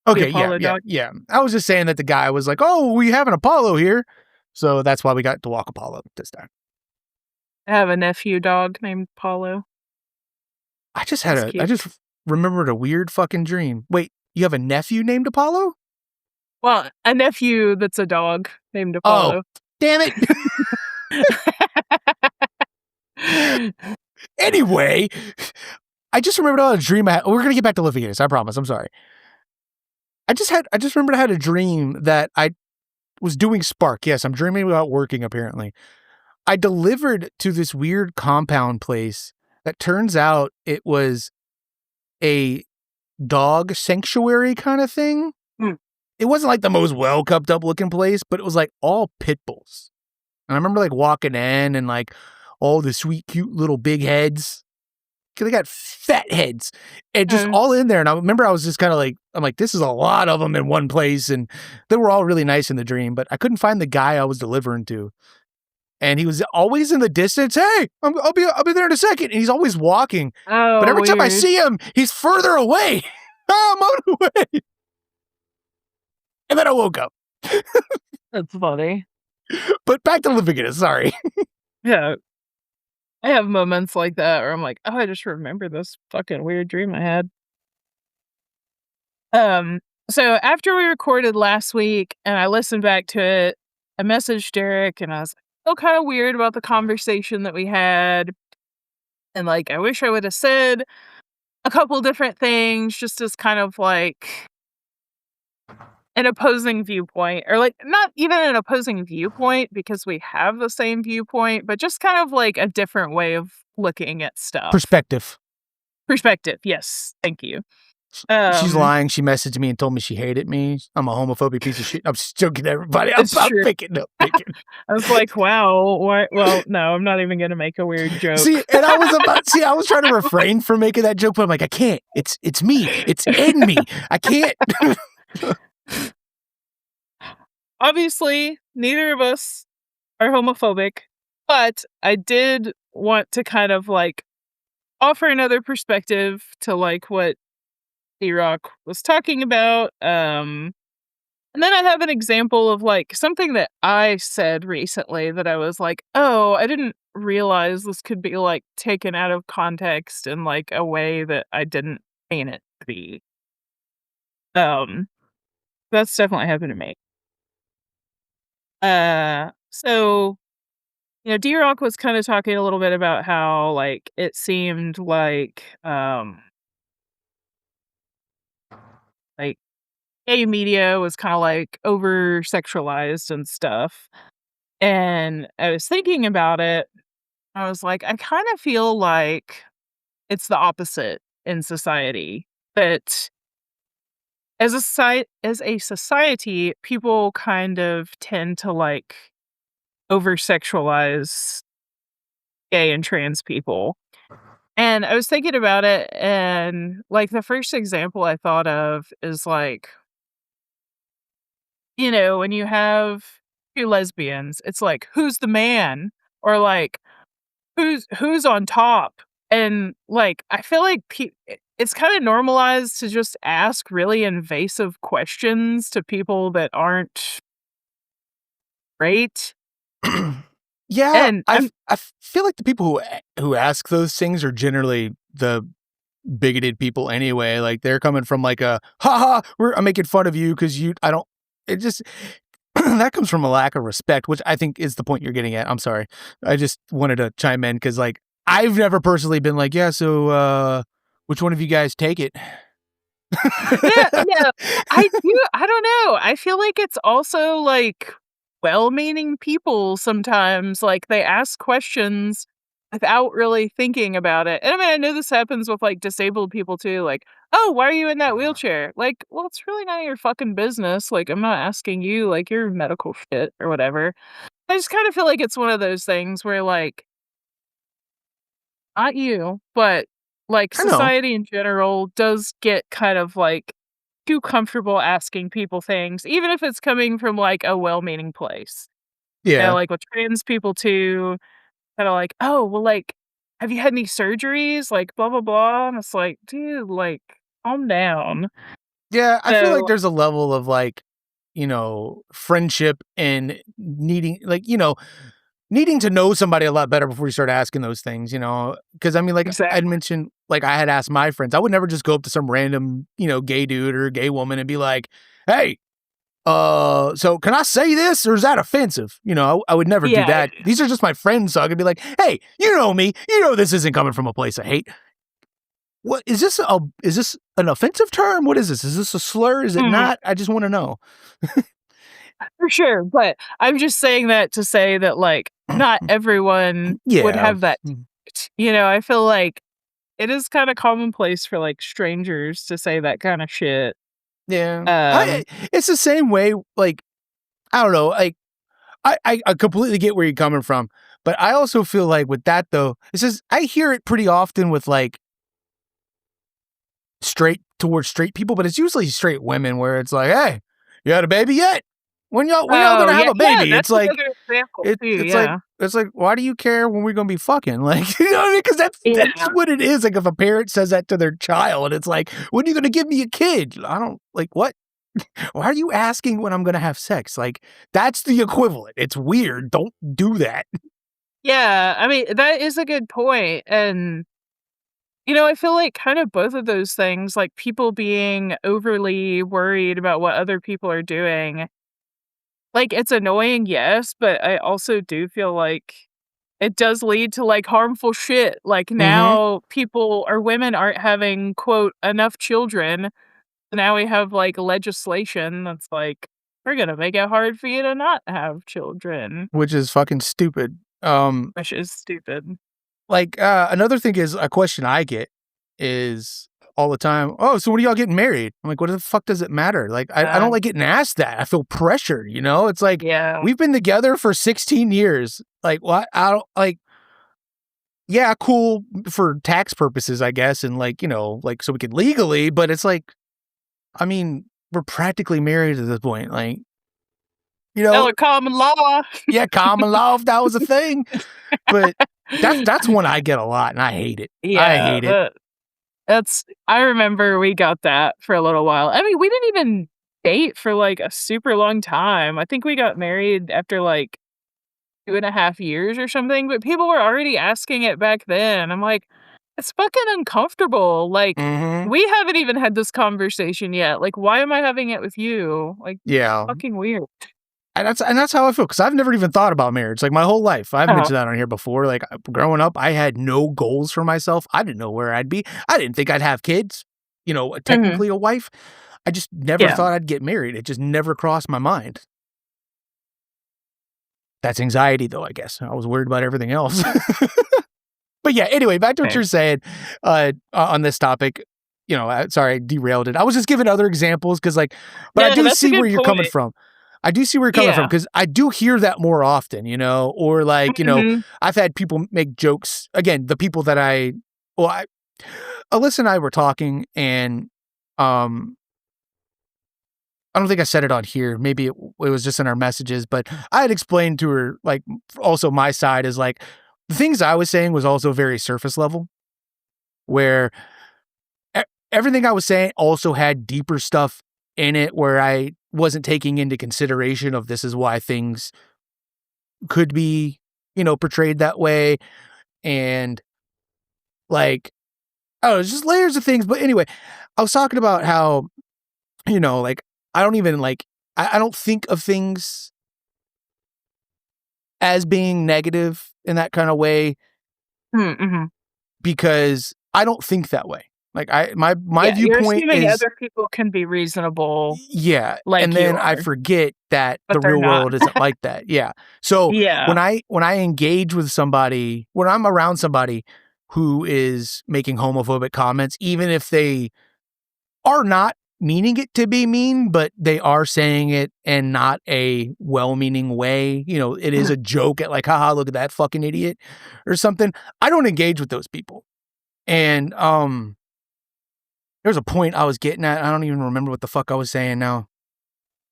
the Okay, yeah, Apollo yeah, dog. yeah. I was just saying that the guy was like, "Oh, we have an Apollo here." So that's why we got to walk Apollo this time. I have a nephew dog named Apollo. He's I cute. just remembered a weird fucking dream. Wait, you have a nephew named Apollo? Well, a nephew that's a dog named Oh, Apollo. damn it. Anyway, I just remembered a dream I had. We're gonna get back to living this, I promise. I'm sorry. I just remembered I had a dream that I was doing Spark. Yes, I'm dreaming about working apparently. I delivered to this weird compound place that turns out it was a dog sanctuary kind of thing. Mm. It wasn't like the most well kept up looking place, but it was like all pit bulls. And I remember like walking in and like all the sweet, cute little big heads. they got fat heads and just Mm. all in there. And I remember I was just kind of like, I'm like, this is a lot of them in one place. And they were all really nice in the dream, but I couldn't find the guy I was delivering to. And he was always in the distance. Hey, I'll be there in a second. And he's always walking. But Oh, every time I weird. see him, he's further away. I'm on the way. And then I woke up. That's funny. But back to Leviticus, sorry. Yeah. I have moments like that where I'm like, "Oh, I just remember this fucking weird dream I had." Um, so after we recorded last week and I listened back to it, I messaged Derek and I was like, "Oh, kinda weird about the conversation that we had." And, like, I wish I would have said a couple different things just as kind of like an opposing viewpoint, or like not even an opposing viewpoint because we have the same viewpoint, but just kind of like a different way of looking at stuff. Perspective. Perspective, yes, thank you. She's Um, lying. She messaged me and told me she hated me. I'm a homophobic piece of shit. I'm just joking, everybody. I'm, it's I'm true. picking up, picking. I was like, wow, why well, no, I'm not even gonna make a weird See, joke. and I was trying to refrain from making that joke, but I'm like, I can't. It's me. It's in me. I can't. Obviously, neither of us are homophobic, but I did want to kind of like offer another perspective to like what D-Rock was talking about. And then I have an example of like something that I said recently that I was like, oh, I didn't realize this could be like taken out of context in like a way that I didn't mean it to be. Um, that's definitely happened to me. So D-Rock was kind of talking a little bit about how like it seemed like gay media was kind of like over sexualized and stuff. And I was thinking about it. I was like, I kind of feel like it's the opposite in society. That as a society, people kind of tend to like over sexualize gay and trans people. And I was thinking about it, and like the first example I thought of is like, when you have two lesbians, it's like, who's the man? Or like, who's on top? And, like, I feel like it's kinda normalized to just ask really invasive questions to people that aren't great, Yeah, and I'm I feel like the people who ask those things are generally the bigoted people anyway. Like they're coming from like a ha ha. I'm making fun of you because you. I don't. It just that comes from a lack of respect, which I think is the point you're getting at. I'm sorry. I just wanted to chime in because like I've never personally been like, yeah. So which one of you guys take it? yeah, yeah, I don't know, I feel like it's also, like, well-meaning people sometimes, like, they ask questions without really thinking about it, and I mean, I know this happens with, like, disabled people too, like, "Oh, why are you in that wheelchair?" Like, well, it's really none of your fucking business, like, I'm not asking you, like, your medical shit or whatever. I just kinda feel like it's one of those things where, like, not you, but, like, I know. society in general does get kind of, like, too comfortable asking people things, even if it's coming from, like, a well-meaning place. Yeah. Like, with trans people too, kinda like, "Oh, well, like, have you had any surgeries?" Like, "Blah, blah, blah," and it's like, "Dude, like, calm down." Yeah, I feel like So there's a level of like, friendship and needing to know somebody a lot better before you start asking those things, because I mean, like I'd exactly. mentioned, like I had asked my friends, I would never just go up to some random, gay dude or gay woman and be like, "Hey, so can I say this or is that offensive?" I would never do Yeah. that. These are just my friends, so I could be like, "Hey, you know me, this isn't coming from a place of hate. What is this? Is this an offensive term? What is this? Is this a slur? Is it Mhm. not? I just want to know." For sure, but I'm just saying that to say that, like, not everyone would Yeah. have that I feel like it is kinda commonplace for, like, strangers to say that kinda shit. Yeah. Um It's the same way, like, I don't know, like, I completely get where you're coming from, but I also feel like with that though, it's just I hear it pretty often with, like, straight towards straight people, but it's usually straight women where it's like, "Hey, you had a baby yet? When y'all Oh, gonna have yeah, a yeah, baby?" It's that's like another example it too, it's like yeah. it's like, "Why do you care when we're gonna be fucking?" Like, you know what I mean? Because that's Yeah. what it is, like, if a parent says that to their child, it's like, "When are you gonna give me a kid?" I don't like, "What? Why are you asking when I'm gonna have sex?" Like, that's the equivalent. It's weird. Don't do that. Yeah, I mean, that is a good point, and, I feel like kind of both of those things, like, people being overly worried about what other people are doing, like, it's annoying, yes, but I also do feel like it does lead to, like, harmful shit, like, Mhm. now people or women aren't having, quote, "enough children." Now we have, like, legislation that's like, "We're gonna make it hard for you to not have children," Which is fucking stupid. which is stupid. Like, another thing is a question I get is all the time, "Oh, so when are y'all getting married?" I'm like, "What the fuck does it matter?" Like, I Uh, don't like getting asked that. I feel pressure, you know? It's like, yeah. we've been together for 16 years. Like, what? I don't like, yeah, cool for tax purposes, I guess, and like, like so we can legally, but it's like, I mean, we're practically married at this point. Like, you know, Eller common law. yeah, common law if that was a thing. But that's one I get a lot and I hate it. I Yeah, hate it. that's I remember we got that for a little while. I mean, we didn't even date for, like, a super long time. I think we got married after, like, 2.5 years or something, but people were already asking it back then. I'm like, "It's fucking uncomfortable." Like, Mhm. we haven't even had this conversation yet. Like, why am I having it with you? Like, Yeah. fucking weird. And that's how I feel because I've never even thought about marriage, like, my whole life. I've Uh-huh. mentioned that on here before, like, growing up, I had no goals for myself. I didn't know where I'd be. I didn't think I'd have kids, Mhm. technically a wife. I just never Yeah. thought I'd get married. It just never crossed my mind. That's anxiety, though, I guess. I was worried about everything else. But, yeah, anyway, back to what Same. you're saying, on this topic. Sorry, I derailed it. I was just giving other examples because, like, but I No, do that's a see where good you're coming point. from. I do see where you're coming from Yeah. because I do hear that more often, or like, Mhm. I've had people make jokes. Again, the people that well, Alyssa and I were talking, and um, I don't think I said it on here. Maybe it was just in our messages, but I had explained to her, like, also my side is like the things I was saying was also very surface level, where e everything I was saying also had deeper stuff in it where I wasn't taking into consideration of this is why things could be, portrayed that way, and, like, oh, it's just layers of things, but anyway, I was talking about how, like, I don't even, like I don't think of things as being negative in that kinda way Mm, mhm. because I don't think that way. Like, my Yeah, you're viewpoint assuming is other people can be reasonable yeah, like and you then I are, forget that but the they're real not. world isn't like that, yeah. So, Yeah. when I engage with somebody when I'm around somebody who is making homophobic comments, even if they are not meaning it to be mean, but they are saying it in not a well-meaning way, it is Mhm. a joke at like, "Haha, look at that fucking idiot," or something. I don't engage with those people, and, there's a point I was getting at, I don't even remember what the fuck I was saying now.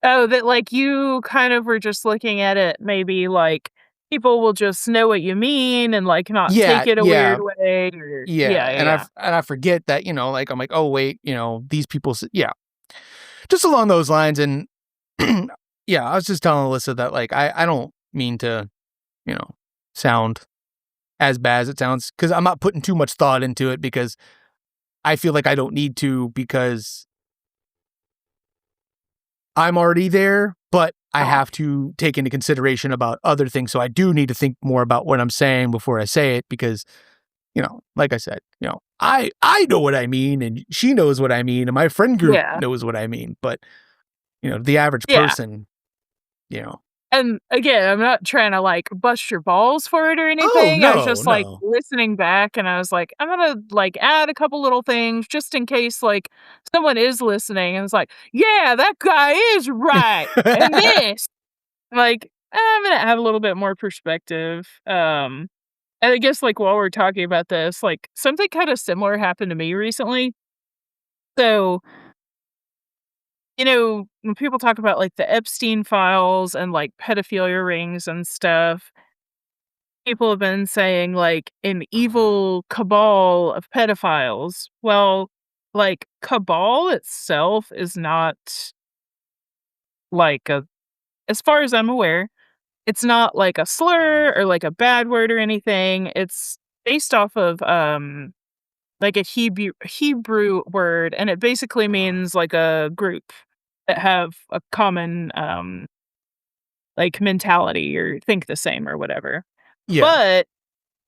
Oh, that, like, you kind of were just looking at it maybe like people will just know what you mean and, like, not Yeah, take it a weird yeah, way or yeah, yeah, yeah, and yeah. I forget that, like, I'm like, "Oh, wait," these people yeah, just along those lines, and yeah, I was just telling Alyssa that, like, I don't mean to, you know, sound as bad as it sounds because 'cause I'm not putting too much thought into it because I feel like I don't need to because I'm already there, but I Uh-huh. have to take into consideration about other things, so I do need to think more about what I'm saying before I say it because, like I said, I know what I mean, and she knows what I mean, and my friend group Yeah. knows what I mean, but, the average Yeah. person, you know And again, I'm not trying to, like, bust your balls for it or Oh, anything. I was no, just, like, no. listening back and I was like, I'm gonna, like, add a couple little things just in case, like, someone is listening and it's like, "Yeah, that guy is right, and this." Like, I'm gonna add a little bit more perspective, and I guess, like, while we're talking about this, like, something kinda similar happened to me recently. So, you know, when people talk about, like, the Epstein files and, like, pedophilia rings and stuff, people have been saying, like, an evil cabal of pedophiles. Well, like, cabal itself is not, like, a as far as I'm aware, it's not like a slur or, like, a bad word or anything. It's based off of, like, a Hebrew word, and it basically means, like, a group that have a common, like, mentality or think the same or whatever. Yeah. But,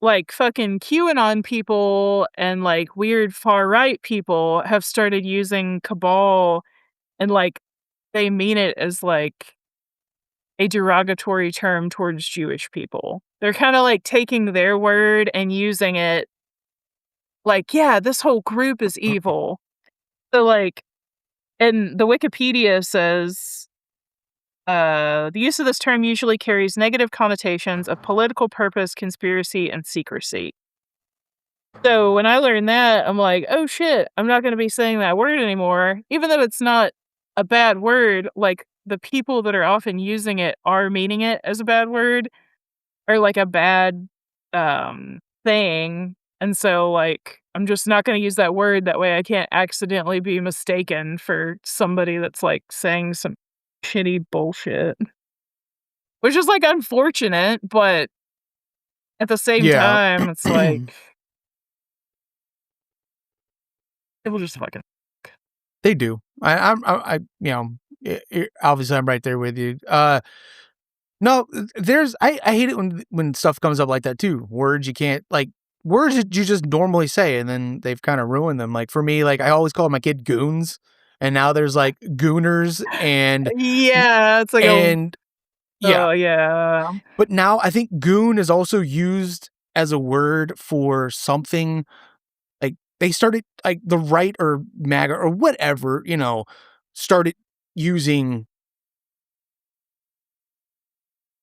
like, fucking QAnon people and, like, weird far-right people have started using cabal and, like, they mean it as, like, a derogatory term towards Jewish people. They're kinda, like, taking their word and using it like, "Yeah, this whole group is evil." So, like and the Wikipedia says, "The use of this term usually carries negative connotations of political purpose, conspiracy, and secrecy." So, when I learned that, I'm like, "Oh, shit, I'm not gonna be saying that word anymore." Even though it's not a bad word, like, the people that are often using it are meaning it as a bad word or, like, a bad, thing, and so, like, I'm just not gonna use that word, that way I can't accidentally be mistaken for somebody that's, like, saying some shitty bullshit. Which is, like, unfortunate, but at the same Yeah. time, it's like, people just fucking They do. Obviously, I'm right there with you. No, there's I hate it when stuff comes up like that too. Words you can't like words that you just normally say, and then they've kind of ruined them. Like for me, like I always call my kid goons, and now there's like gooners Yeah, it's like a and yeah. oh, yeah. But now I think goon is also used as a word for something like they started like the right or MAGA or whatever, started using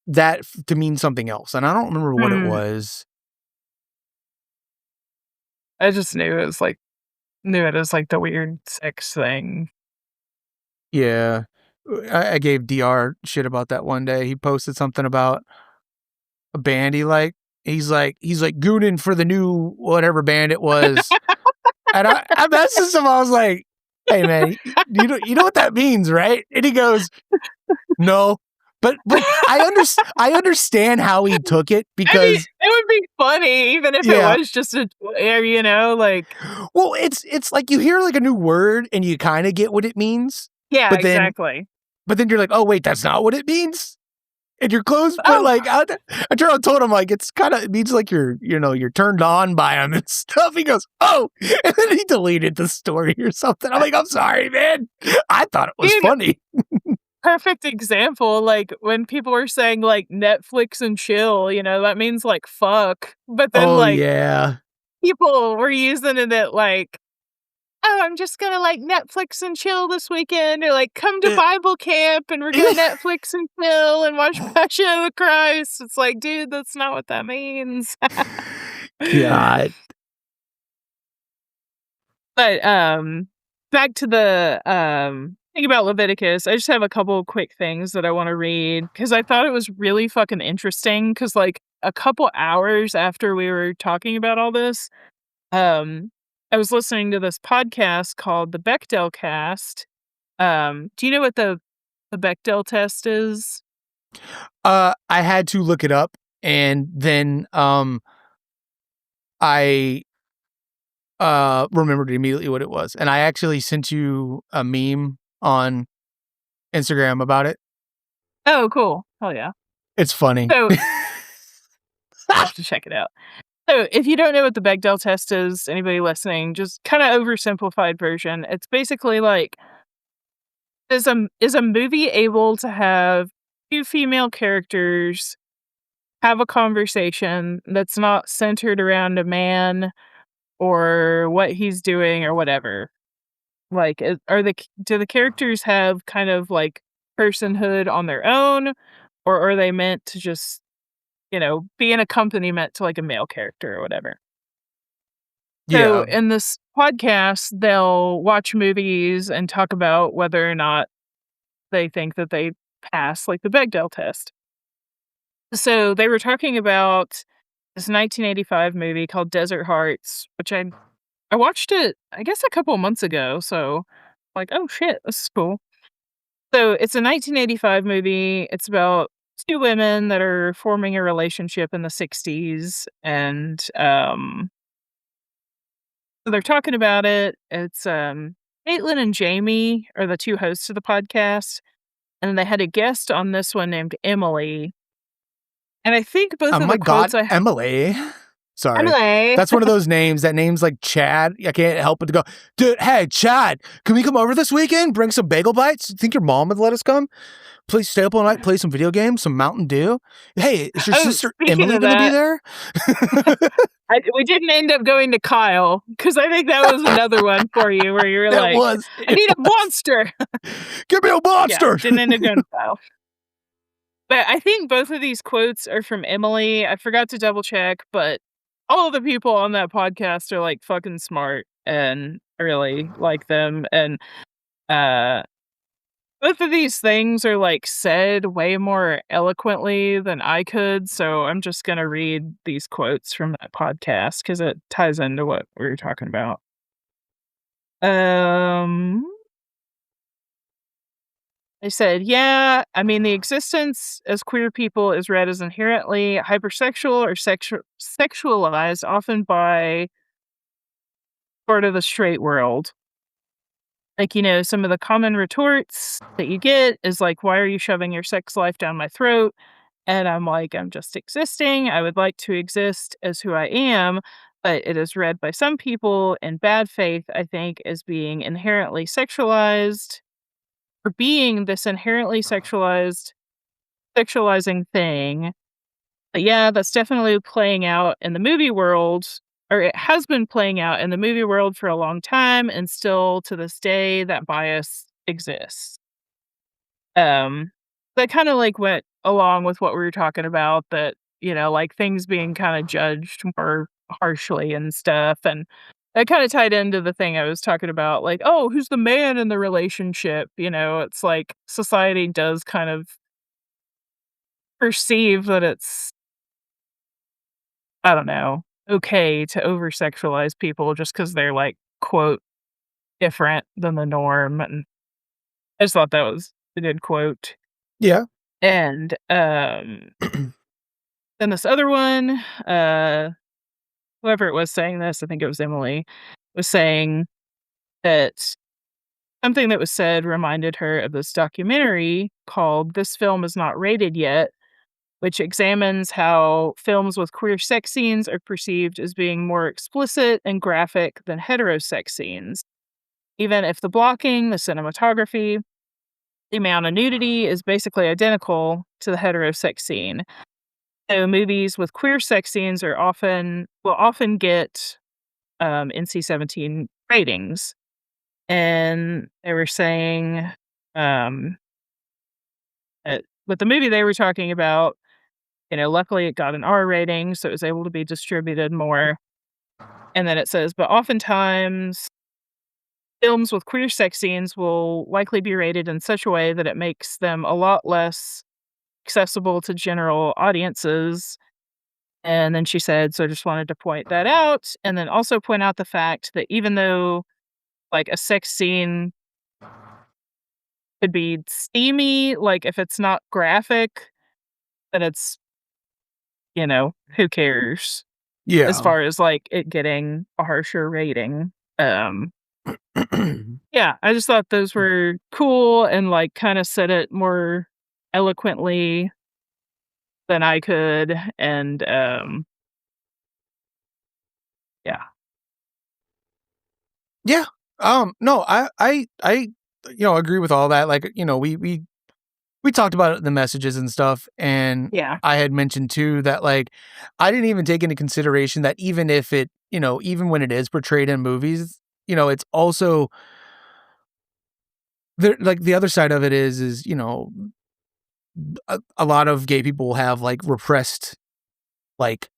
that to mean something else, and I don't remember what it Hmm. was. I just knew it as, like, the weird sex thing. Yeah. I gave DR shit about that one day. He posted something about a band he liked. He's like gooning for the new whatever band it was. And I messaged him. I was like, "Hey man, you know what that means, right?" And he goes, "No." But I understand how he took it I mean, because it would be funny even if it yeah. was just a like Well, it's like you hear like a new word and you kind of get what it means, yeah, but then exactly. you're like, "Oh wait, that's not what it means." And you're close, but, Oh, like, I told him, like, it means, like, you're turned on by him and stuff. He goes, "Oh," and then he deleted the story or something. I'm like, "I'm sorry, man. I thought it was dude, funny." perfect example, like, when people were saying, like, Netflix and chill, that means, like, fuck, but then, Oh, like, yeah. people were using it like, "Oh, I'm just gonna, like, Netflix and chill this weekend," or, like, "Come to Eh Bible camp, and we're gonna Netflix and chill and watch Passion of the Christ." It's like, dude, that's not what that means. God. But, back to the, thing about Leviticus, I just have a couple quick things that I wanna read because I thought it was really fucking interesting. Because like, a couple hours after we were talking about all this, um, I was listening to this podcast called the Bechdel Cast. Do you know what the Bechdel test is? I had to look it up, and then, I, remembered immediately what it was, and I actually sent you a meme on Instagram about it. Oh, cool. Hell yeah. It's funny. So I'll have to check it out. So, if you don't know what the Bechdel test is, anybody listening, just kinda oversimplified version, it's basically like, is a movie able to have 2 female characters have a conversation that's not centered around a man or what he's doing or whatever? Like, do the characters have kind of, like, personhood on their own, or are they meant to just, be an accompaniment to, like, a male character or whatever? So, Yeah. in this podcasts, they'll watch movies and talk about whether or not they think that they pass, like, the Bechdel test. So, they were talking about this 1985 movie called Desert Hearts, which I watched it, I guess, a couple months ago, so, like, "Oh, shit, this is cool." So, it's a 1985 movie, it's about 2 women that are forming a relationship in the '60s, and, so they're talking about it. It's, Caitlin and Jamie are the 2 hosts of the podcast, and they had a guest on this one named Emily, and I think both Oh of my the god, quotes I Emily. Sorry. Emily! That's one of those names that name's like Chad. I can't help but to go, dude, hey, Chad, can we come over this weekend? Bring some bagel bites? Think your mom would let us come? Please stay up all night, play some video games, some Mountain Dew. Hey, is your Oh, sister speaking Emily of gonna be that, there? we didn't end up going to Kyle because I think that was another one for you where you were It like, was. "I It need a was. monster." Give me a Yeah, monster. didn't end up going to Kyle. But I think both of these quotes are from Emily. I forgot to double check, but all of the people on that podcast are, like, fucking smart, and I really like them, and, uh, both of these things are, like, said way more eloquently than I could, so I'm just gonna read these quotes from that podcast because it ties into what we were talking about. Um They said, "Yeah, I mean, the existence as queer people is read as inherently hypersexual or sexualized, often by part of the straight world. Like, some of the common retorts that you get is like, 'Why are you shoving your sex life down my throat?' And I'm like, 'I'm just existing. I would like to exist as who I am.' But it is read by some people in bad faith, I think, as being inherently sexualized, or being this inherently sexualizing thing. But yeah, that's definitely playing out in the movie world, or it has been playing out in the movie world for a long time, and still to this day, that bias exists." That kind of like went along with what we were talking about, that, like things being kind of judged more harshly and stuff. And that kind of tied into the thing I was talking about, like, oh, who's the man in the relationship? It's like society does kind of perceive that it's, I don't know, okay to over sexualize people just because they're like, quote, different than the norm. And I just thought that was a good quote. Yeah. And then this other one, whoever it was saying this, I think it was Emily, was saying that something that was said reminded her of this documentary called This Film Is Not Rated Yet, which examines how films with queer sex scenes are perceived as being more explicit and graphic than heterosex scenes. Even if the blocking, the cinematography, the amount of nudity is basically identical to the heterosex scene. So movies with queer sex scenes will often get NC-17 ratings, and they were saying, um, with the movie they were talking about, luckily it got an R rating, so it was able to be distributed more. And then it says, but oftentimes films with queer sex scenes will likely be rated in such a way that it makes them a lot less accessible to general audiences. And then she said, so I just wanted to point that out. And then also point out the fact that even though like a sex scene could be steamy, like if it's not graphic, then it's, who cares as Yeah. far as like it getting a harsher rating. Um, yeah, I just thought those were cool and like kind of said it more eloquently than I could. And yeah. Yeah. No, I agree with all that. Like, we talked about it in the messages and stuff, and Yeah. I had mentioned too that like I didn't even take into consideration that even if it, even when it is portrayed in movies, it's also there, like the other side of it is, a lot of gay people have like repressed like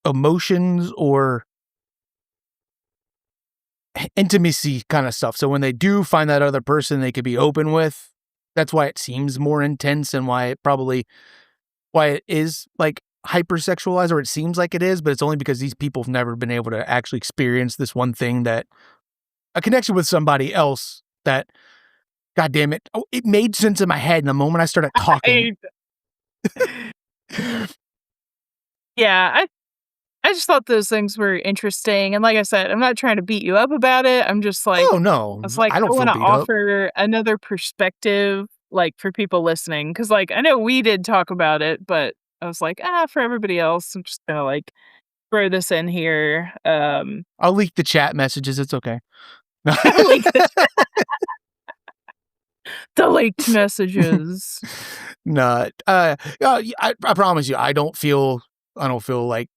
emotions or intimacy kind of stuff. So when they do find that other person they could be open with, that's why it seems more intense and why it is like hypersexualized, or it seems like it is, but it's only because these people have never been able to actually experience this one thing, that a connection with somebody else that, God damn it. Oh, it made sense in my head the moment I started talking. Yeah, I just thought those things were interesting, and like I said, I'm not trying to beat you up about it, I'm just like Oh, no. I was like, I I don't feel wanna beat up. offer another perspective, like, for people listening, because like, I know we did talk about it, but I was like, "Ah, for everybody else, I'm just gonna, like, throw this in here." I'll leak the chat messages, it's okay. Leak the leaked messages. No, I promise you, I don't feel, like,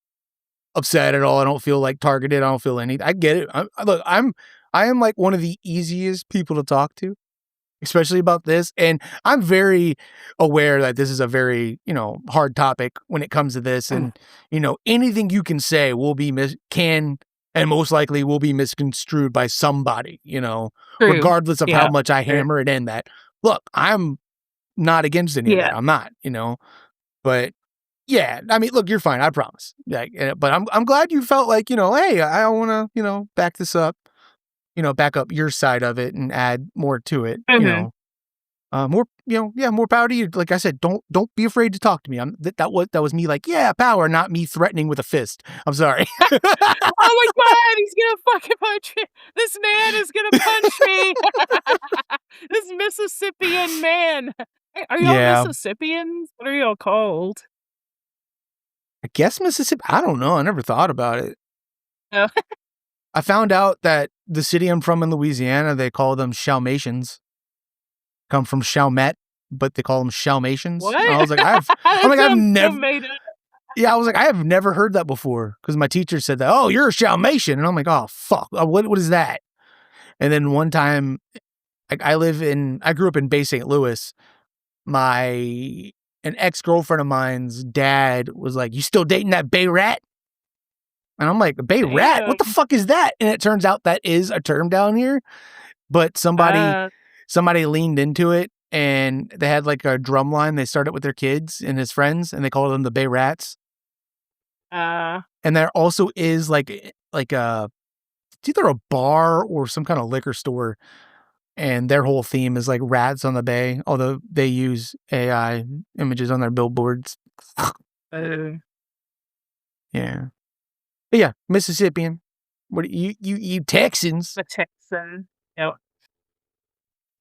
upset at all, I don't feel, like, targeted, I don't feel any I get it, look, I am, like, one of the easiest people to talk to, especially about this, and I'm very aware that this is a very, hard topic when it comes to this, and, anything you can say will be can and most likely will be misconstrued by somebody, True. regardless of how Yeah, much I sure. hammer it in that, look, I'm not against any of Yeah. that, I'm not, but yeah, I mean, look, you're fine, I promise. Yeah, but I'm glad you felt like, "Hey, I wanna, back this up, back up your side of it and add more to it," Mhm. more, yeah, more power to you. Like I said, don't be afraid to talk to me. That was me like, "Yeah, power," not me threatening with a fist. I'm sorry. Oh my god, he's gonna fucking punch me. This man is gonna punch me. This Mississippian man. Hey, are y'all Yeah, Mississippians? What are y'all called? I guess Mississippi, I don't know, I never thought about it. Oh, I found out that the city I'm from in Louisiana, they call them Chalmatians. Come from Chalmette, but they call them Chalmatians. And I what? was like, I'm That like, I've sounds so never made up. yeah, I was like, I have never heard that before because my teacher said that, "Oh, you're a Chalmatian," and I'm like, "Oh, fuck, what is that?" And then one time, I grew up in Bay St. Louis. My an ex-girlfriend of mine's dad was like, "You still dating that Bay Rat?" And I'm like, "Bay Rat? What the Damn. fuck is that?" And it turns out that is a term down here, but Uh, somebody leaned into it, and they had, like, a drum line they started with their kids and his friends, and they called them the Bay Rats. uh, And there also is, like a it's either a bar or some kinda liquor store, and their whole theme is, like, rats on the bay, although they use AI images on their billboards. uh, Yeah. But yeah, Mississippian. What you Texans. the Texan. Yep,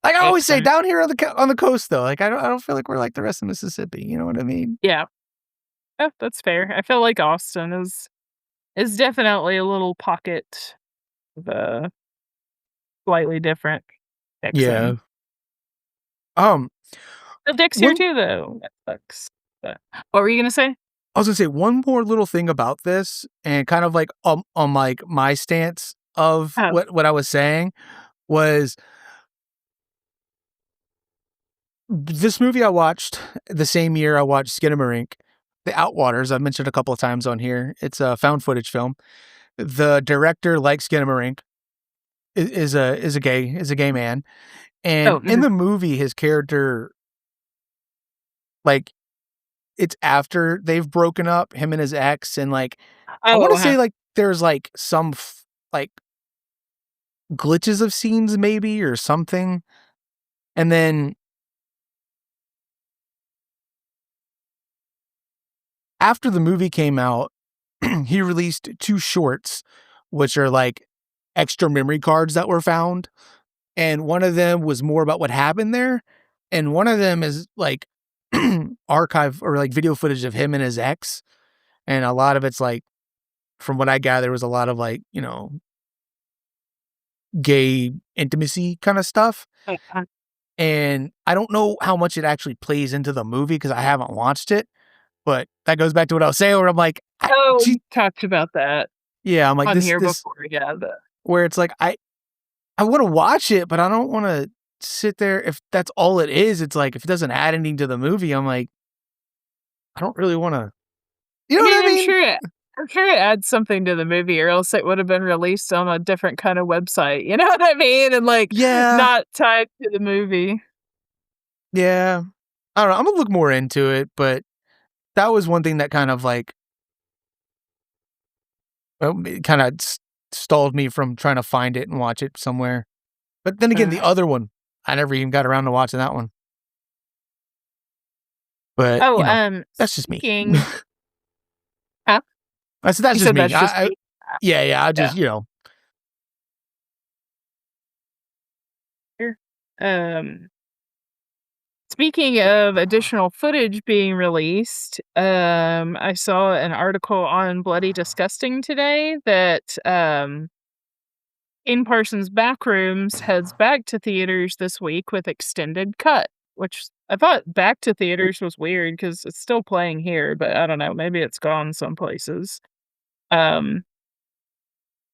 Like I always say, Texan. down here on the coast though, like I don't feel like we're like the rest of Mississippi, you know what I mean? Yeah. Oh, that's fair. I feel like Austin is definitely a little pocket of a slightly different Yeah. Texan. Um, The Dick's here one too, though. That sucks. But what were you gonna say? I was gonna say one more little thing about this and kind of like on like my stance of Oh, what I was saying was this movie I watched the same year I watched Skinamarink, The Outwaters. I've mentioned a couple of times on here. It's a found footage film. The director, like Skinamarink, is a gay man, oh, and in mhm. the movie, his character, like, it's after they've broken up, him and his ex, and like, I want Oh, to say like there's like some like glitches of scenes maybe or something, and then after the movie came out, he released 2 shorts, which are, like, extra memory cards that were found, and one of them was more about what happened there, and one of them is, like, archive or, like, video footage of him and his ex, and a lot of it's, like, from what I gather, was a lot of, like, gay intimacy kinda stuff, and I don't know how much it actually plays into the movie because I haven't watched it, but that goes back to what I was saying where I'm like, I oh, she we talked about that yeah, I'm like, on this here this before, yeah, the where it's like, I wanna watch it, but I don't wanna sit there if that's all it is, it's like, if it doesn't add anything to the movie, I'm like, I don't really wanna you I know what I mean, I'm mean? sure I'm sure it adds something to the movie, or else it would have been released on a different kind of website, you know what I mean? And, like, Yeah, not tied to the movie. yeah. I don't know, I'm gonna look more into it, but that was one thing that kind of, like, it kinda stalled me from trying to find it and watch it somewhere. But then again, the Uh, other one, I never even got around to watching that one. But, oh, that's just me. speaking huh? I said, "That's You just said me." that's just I me? yeah, yeah, I Yeah, just, sure. Um, Speaking of additional footage being released, I saw an article on Bloody Disgusting today that, In Parsons Backrooms heads back to theaters this week with extended cut, which I thought back to theaters was weird because it's still playing here, but I don't know, maybe it's gone some places. Um,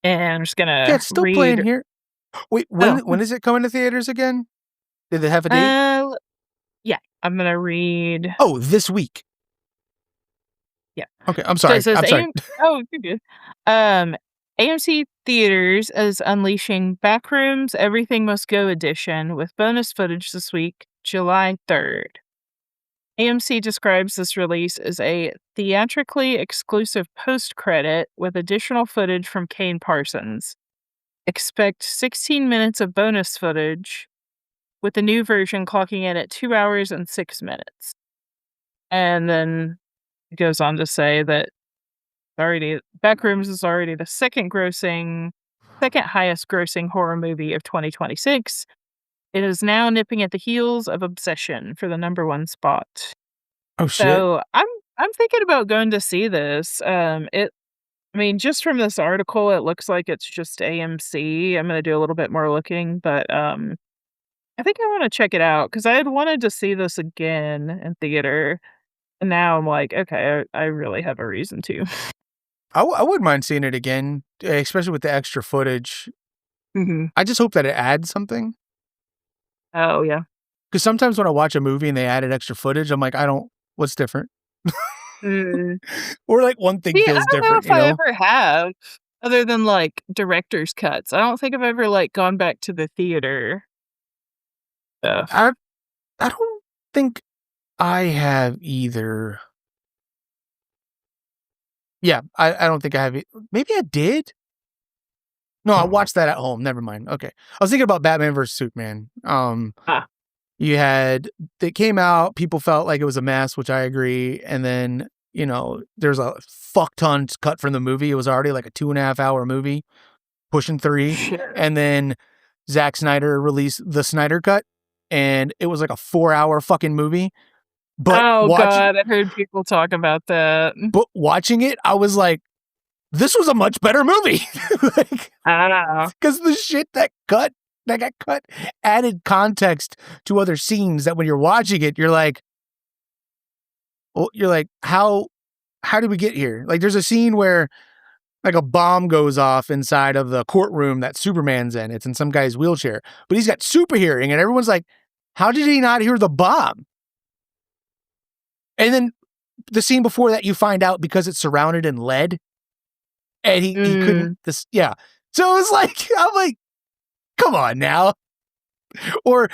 and I'm just yeah, gonna it's still playing read. here. Wait, Oh, when is it coming to theaters again? Did they have a date? uh, yeah, I'm gonna read. Oh, this week. Yeah. Okay, I'm So it sorry, says I'm sorry. you're good. Um, AMC Theaters is unleashing Backrooms Everything Must Go edition with bonus footage this week, July 3rd. AMC describes this release as a theatrically exclusive post-credit with additional footage from Kane Parsons. Expect 16 minutes of bonus footage, with the new version clocking in at 2 hours and 6 minutes. And then it goes on to say that already Backrooms is already the second highest grossing horror movie of 2026. It is now nipping at the heels of Obsession for the number 1 spot. Oh, shit. So, I'm thinking about going to see this. I mean, just from this article, it looks like it's just AMC. I'm gonna do a little bit more looking, but, I think I wanna check it out because I had wanted to see this again in theater, and now I'm like, "Okay, I really have a reason to." I wouldn't mind seeing it again, especially with the extra footage. Mhm. I just hope that it adds something. Oh, yeah. Because sometimes when I watch a movie and they added extra footage, I'm like, "I don't what's different?" Mm. Or, like, one thing See, I feels don't know different, if I ever have, other than, like, director's cuts. I don't think I've ever, like, gone back to the theater stuff. I I don't think I have either. Yeah, I don't think I have maybe I did? No, I watched that at home, never mind, okay. I was thinking about Batman versus Superman. Ah, You had They came out, people felt like it was a mess, which I agree, and then, there's a fuck ton cut from the movie. It was already like a 2.5-hour movie, pushing 3, sure. and then Zack Snyder released the Snyder Cut, and it was like a 4-hour fucking movie, but Oh god, I heard people talk about that. watching it, I was like, "This was a much better movie." Like, I don't know. 'cause the shit that got cut added context to other scenes that when you're watching it, you're like, how did we get here? Like, there's a scene where, like, a bomb goes off inside of the courtroom that Superman's in. It's in some guy's wheelchair, but he's got super hearing, and everyone's like, "How did he not hear the bomb?" And then the scene before that, you find out because it's surrounded in lead, and he couldn't Mm, this yeah. So it was like, I'm like, "Come on now." Or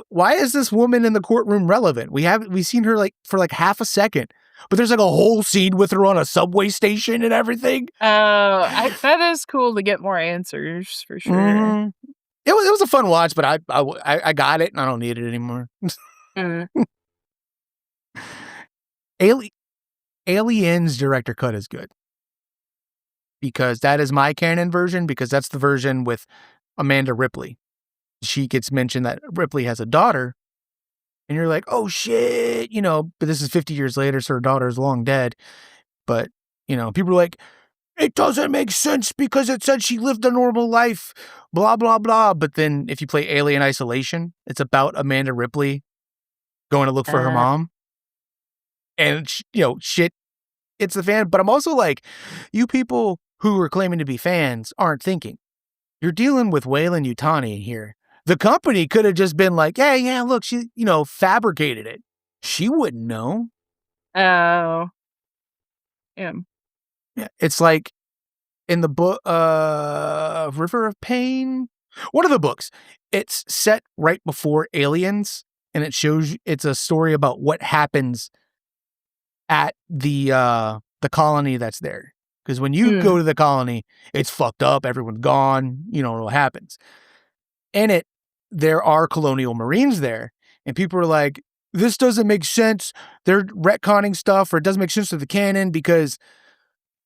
why is this woman in the courtroom relevant? We've seen her, like, for, like, half a second, but there's, like, a whole scene with her on a subway station and everything. oh, I that is cool to get more answers for sure. Mhm. It was a fun watch, but I got it, and I don't need it anymore. Mm, Ali Aliens director cut is good because that is my canon version because that's the version with Amanda Ripley. She gets mentioned that Ripley has a daughter, and you're like, "Oh, shit," but this is 50 years later, so her daughter is long dead, but, people are like, "It doesn't make sense because it said she lived a normal life, blah, blah, blah." But then if you play Alien Isolation, it's about Amanda Ripley going to look for her uh, mom, and, shit, it's the fan. But I'm also like, you people who are claiming to be fans aren't thinking. You're dealing with Wayland Yutani here. The company could have just been like, "Hey, yeah, look, she, fabricated it." She wouldn't know. oh, yeah. Yeah, it's like in the book, River of Pain? One of the books. It's set right before Aliens, and it shows it's a story about what happens at the colony that's there. Because when you go Mm, to the colony, it's fucked up, everyone's gone, you know what happens. In it, there are colonial marines there, and people are like, "This doesn't make sense. They're retconning stuff, or it doesn't make sense to the canon because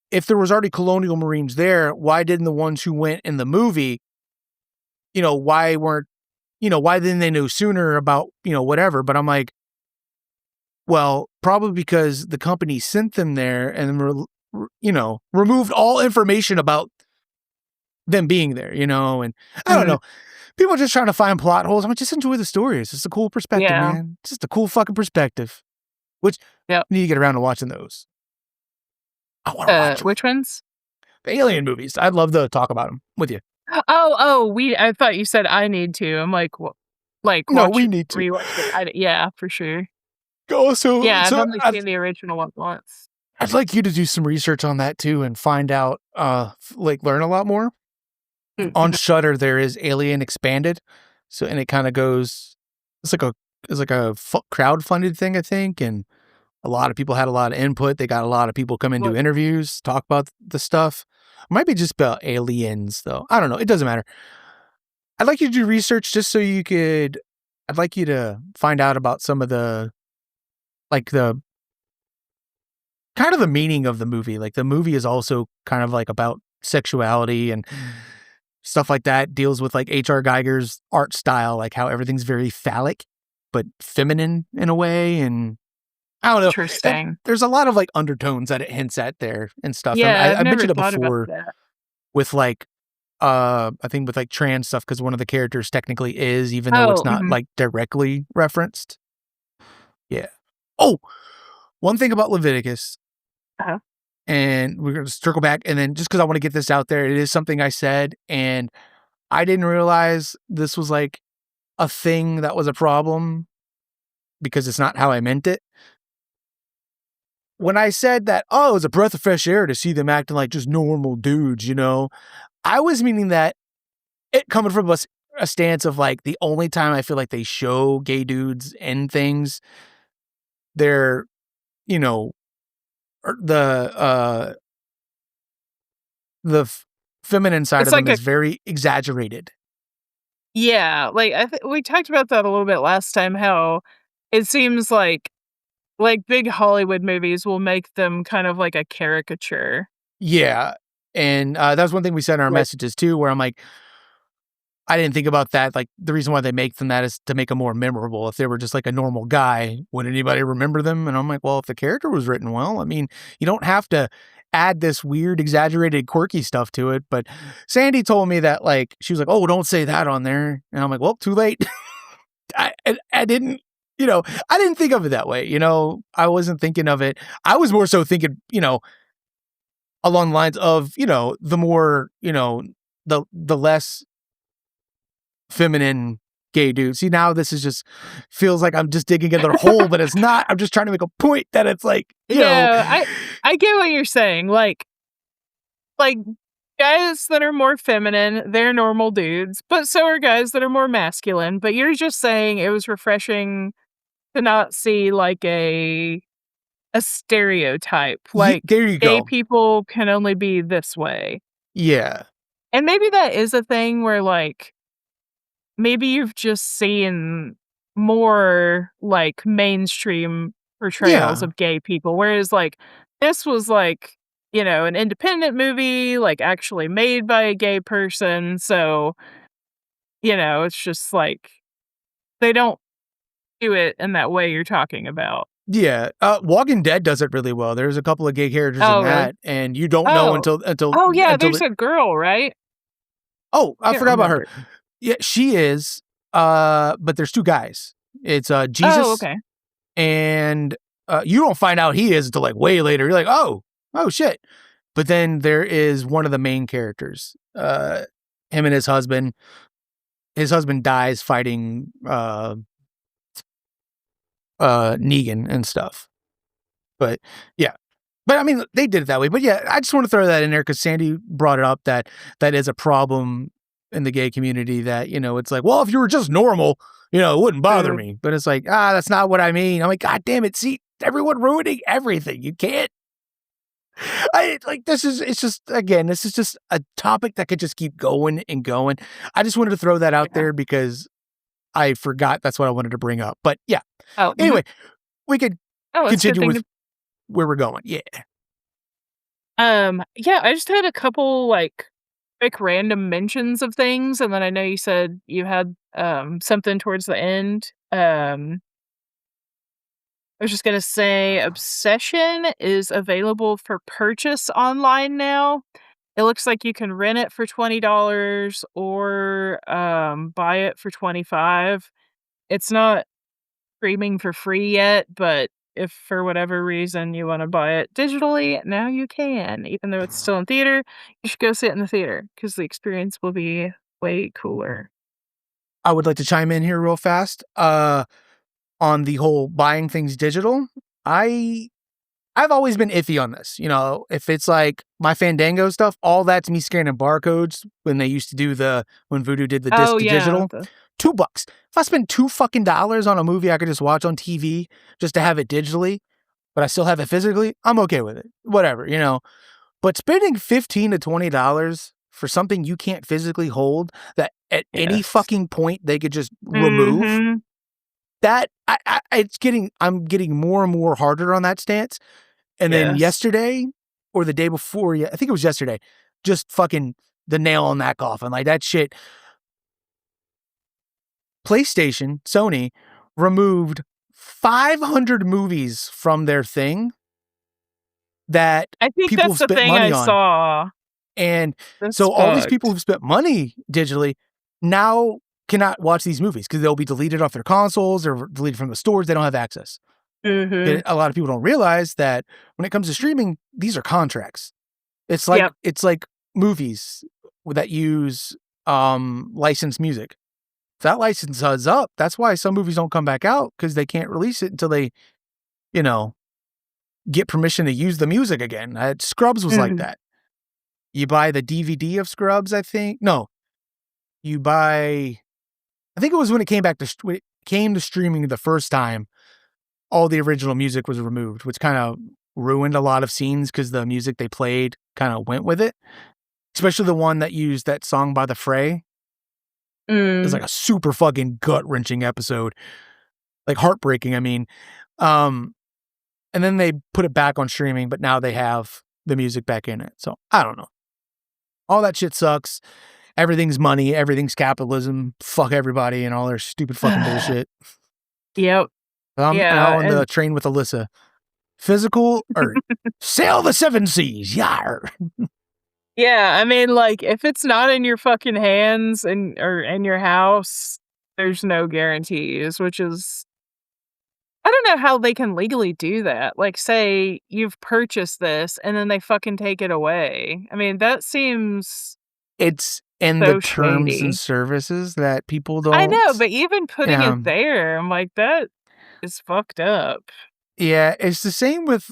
if there was already colonial marines there, why didn't the ones who went in the movie, why weren't, why didn't they know sooner about, whatever?" But I'm like, well, probably because the company sent them there and removed all information about them being there, and I don't mm, know. People are just trying to find plot holes. I'm like, just enjoy the story. It's just a cool perspective, yeah, man. Just a cool fucking perspective. Which yep. you need to get around to watching those. I want to watch them. Which ones? The alien movies. I'd love to talk about them with you. I thought you said I need to. I'm like, "Wha like, No, watch we it need to. rewatch it." Yeah, for sure. Go. So, Yeah, I've so only I'd, seen the original one once. I'd like you to do some research on that too and find out, like learn a lot more. On Mhm. Shutter, there is Alien Expanded. So, and it kind of goes, it's like a, crowd funded thing, I think. And a lot of people had a lot of input. They got a lot of people come and do What interviews, talk about the stuff. It might be just about aliens, though. I don't know. It doesn't matter. I'd like you to do research just so you could. I'd like you to find out about some of the, like the kind of the meaning of the movie. Like the movie is also kind of like about sexuality and stuff like that. Deals with like H.R. Geiger's art style, like how everything's very phallic but feminine in a way, and I don't know. interesting. There's a lot of like undertones that it hints at there and stuff. Yeah, I've I never mentioned it thought about before that. with like I think with like trans stuff because one of the characters technically is, even though it's Oh, not mhm. like directly referenced. Yeah. Oh, one thing about Leviticus, Uh-huh. and we're gonna circle back, and then just because I want to get this out there, it is something I said, and I didn't realize this was like a thing that was a problem because it's not how I meant it. When I said that, oh, it was a breath of fresh air to see them acting like just normal dudes, I was meaning that it coming from a stance of like the only time I feel like they show gay dudes in things, they're, you know, the feminine side It's of them like a is very exaggerated. yeah, like, we talked about that a little bit last time, how it seems like, big Hollywood movies will make them kind of like a caricature. Yeah. And that's one thing we said in our Like messages too, where I'm like, I didn't think about that. Like the reason why they make them that is to make them more memorable. If they were just like a normal guy, would anybody remember them? And I'm like, well, if the character was written well, I mean, you don't have to add this weird, exaggerated, quirky stuff to it. But Sandy told me that like she was like, oh, don't say that on there. And I'm like, well, too late. I didn't, I didn't think of it that way. I wasn't thinking of it. I was more so thinking, along the lines of, the more, the less feminine gay dude. See, now this is just feels like I'm just digging another hole, but it's not. I'm just trying to make a point that it's like, no, I get what you're saying, like, guys that are more feminine, they're normal dudes, but so are guys that are more masculine, but you're just saying it was refreshing to not see, like, a stereotype, like, there you gay go. people can only be this way. Yeah. And maybe that is a thing where, like, maybe you've just seen more, like, mainstream portrayals Yeah. of gay people, whereas, like, this was, like, an independent movie, like, actually made by a gay person, so, it's just, like, they don't do it in that way you're talking about. Yeah. Walking Dead does it really well. There's a couple of gay characters in Oh, really? that, and you don't know Oh. until Oh, yeah, until there's the a girl, right? oh, I Can't forgot about her. remember. Yeah, she is. But there's two guys. It's Oh, Jesus okay. and you don't find out he is until like way later. You're like, oh shit. But then there is one of the main characters, him and his husband. His husband dies fighting Negan and stuff. But yeah. But I mean, they did it that way. But yeah, I just want to throw that in there because Sandy brought it up that that is a problem in the gay community. That it's like, well, if you were just normal, it wouldn't bother Mm. me. But it's like, that's not what I mean. I'm like, God damn it! See, everyone ruining everything. You can't. I like this is it's just again, this is just a topic that could just keep going and going. I just wanted to throw that out Yeah. there because I forgot that's what I wanted to bring up. But yeah. Oh, mhm. Anyway, we could Oh, it's a good continue thing with to where we're going. Yeah. yeah, I just had a couple, like, quick random mentions of things, and then I know you said you had, something towards the end. I was just gonna say Obsession is available for purchase online now. It looks like you can rent it for $20 or, buy it for 25. It's not streaming for free yet, but if for whatever reason you wanna buy it digitally, now you can. Even though it's still in theater, you should go sit in the theater because the experience will be way cooler. I would like to chime in here real fast. On the whole buying things digital. I I've always been iffy on this. If it's like my Fandango stuff, all that's me scanning barcodes when they used to do when Voodoo did the Oh, disc to yeah, digital. $2. If I spend $2 on a movie I could just watch on TV just to have it digitally, but I still have it physically, I'm okay with it. Whatever. But spending $15 to $20 for something you can't physically hold that at any yes. fucking point they could just remove, Mhm. that I'm getting more and more harder on that stance. And then Yes. yesterday or the day before, yeah, I think it was yesterday, just fucking the nail on that coffin. Like that shit. PlayStation, Sony removed 500 movies from their thing that I think people that's have the spent thing I money on. saw. And That's so all these people fucked. who've spent money digitally now cannot watch these movies because they'll be deleted off their consoles or deleted from the stores. They don't have access. Mhm. A lot of people don't realize that when it comes to streaming, these are contracts. Yep. It's like movies that use licensed music. If that license is up, that's why some movies don't come back out because they can't release it until they, you know, get permission to use the music again. Scrubs was like Mhm. that. You buy the DVD of Scrubs, I think. No, you buy. I think it was when it came back to when it came to streaming the first time. All the original music was removed, which kind of ruined a lot of scenes because the music they played kind of went with it. Especially the one that used that song by The Fray. It's Mm. like a super fucking gut-wrenching episode, like heartbreaking, I mean. Um, and then they put it back on streaming, but now they have the music back in it. So, I don't know. All that shit sucks. Everything's money, everything's capitalism. Fuck everybody and all their stupid fucking bullshit. Yep. I'm Yeah, now on the and train with Alyssa. Physical or sail the seven seas. Yar. yeah, I mean, like, if it's not in your fucking hands and or in your house, there's no guarantees, which is I don't know how they can legally do that. Like, say you've purchased this and then they fucking take it away. I mean, that seems It's in the so terms and shady. services that people I know, don't. but even putting Yeah. it there, I'm like, that is fucked up. Yeah, it's the same with,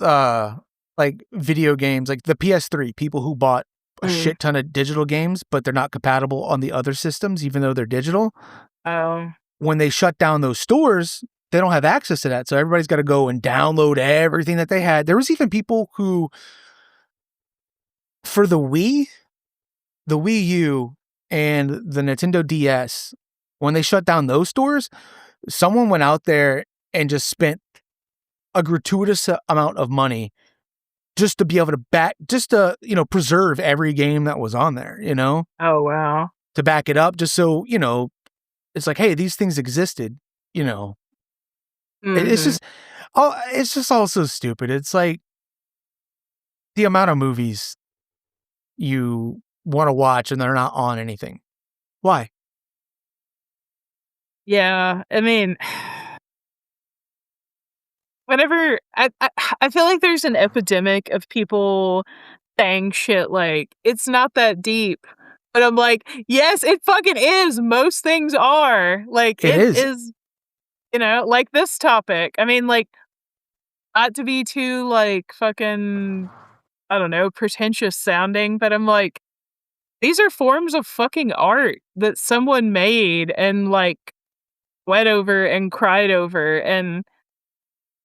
like, video games, like the PS3, people who bought a Mm. shit ton of digital games, but they're not compatible on the other systems, even though they're digital. Oh. When they shut down those stores, they don't have access to that, so everybody's gotta go and download everything that they had. There was even people who for the Wii U, and the Nintendo DS, when they shut down those stores, someone went out there and just spent a gratuitous amount of money just to be able to just to, preserve every game that was on there, Oh, wow. to back it up just so, it's like, hey, these things existed, you know. It's Mhm. just it's just all so stupid. It's like the amount of movies you want to watch and they're not on anything. Why? Yeah, I mean, whenever I feel like there's an epidemic of people saying shit like, "It's not that deep." But I'm like, "Yes, it fucking is, most things are." Like, It it is. is, like this topic. I mean, like, not to be too, like, fucking, I don't know, pretentious sounding, but I'm like, these are forms of fucking art that someone made and, like, went over and cried over, and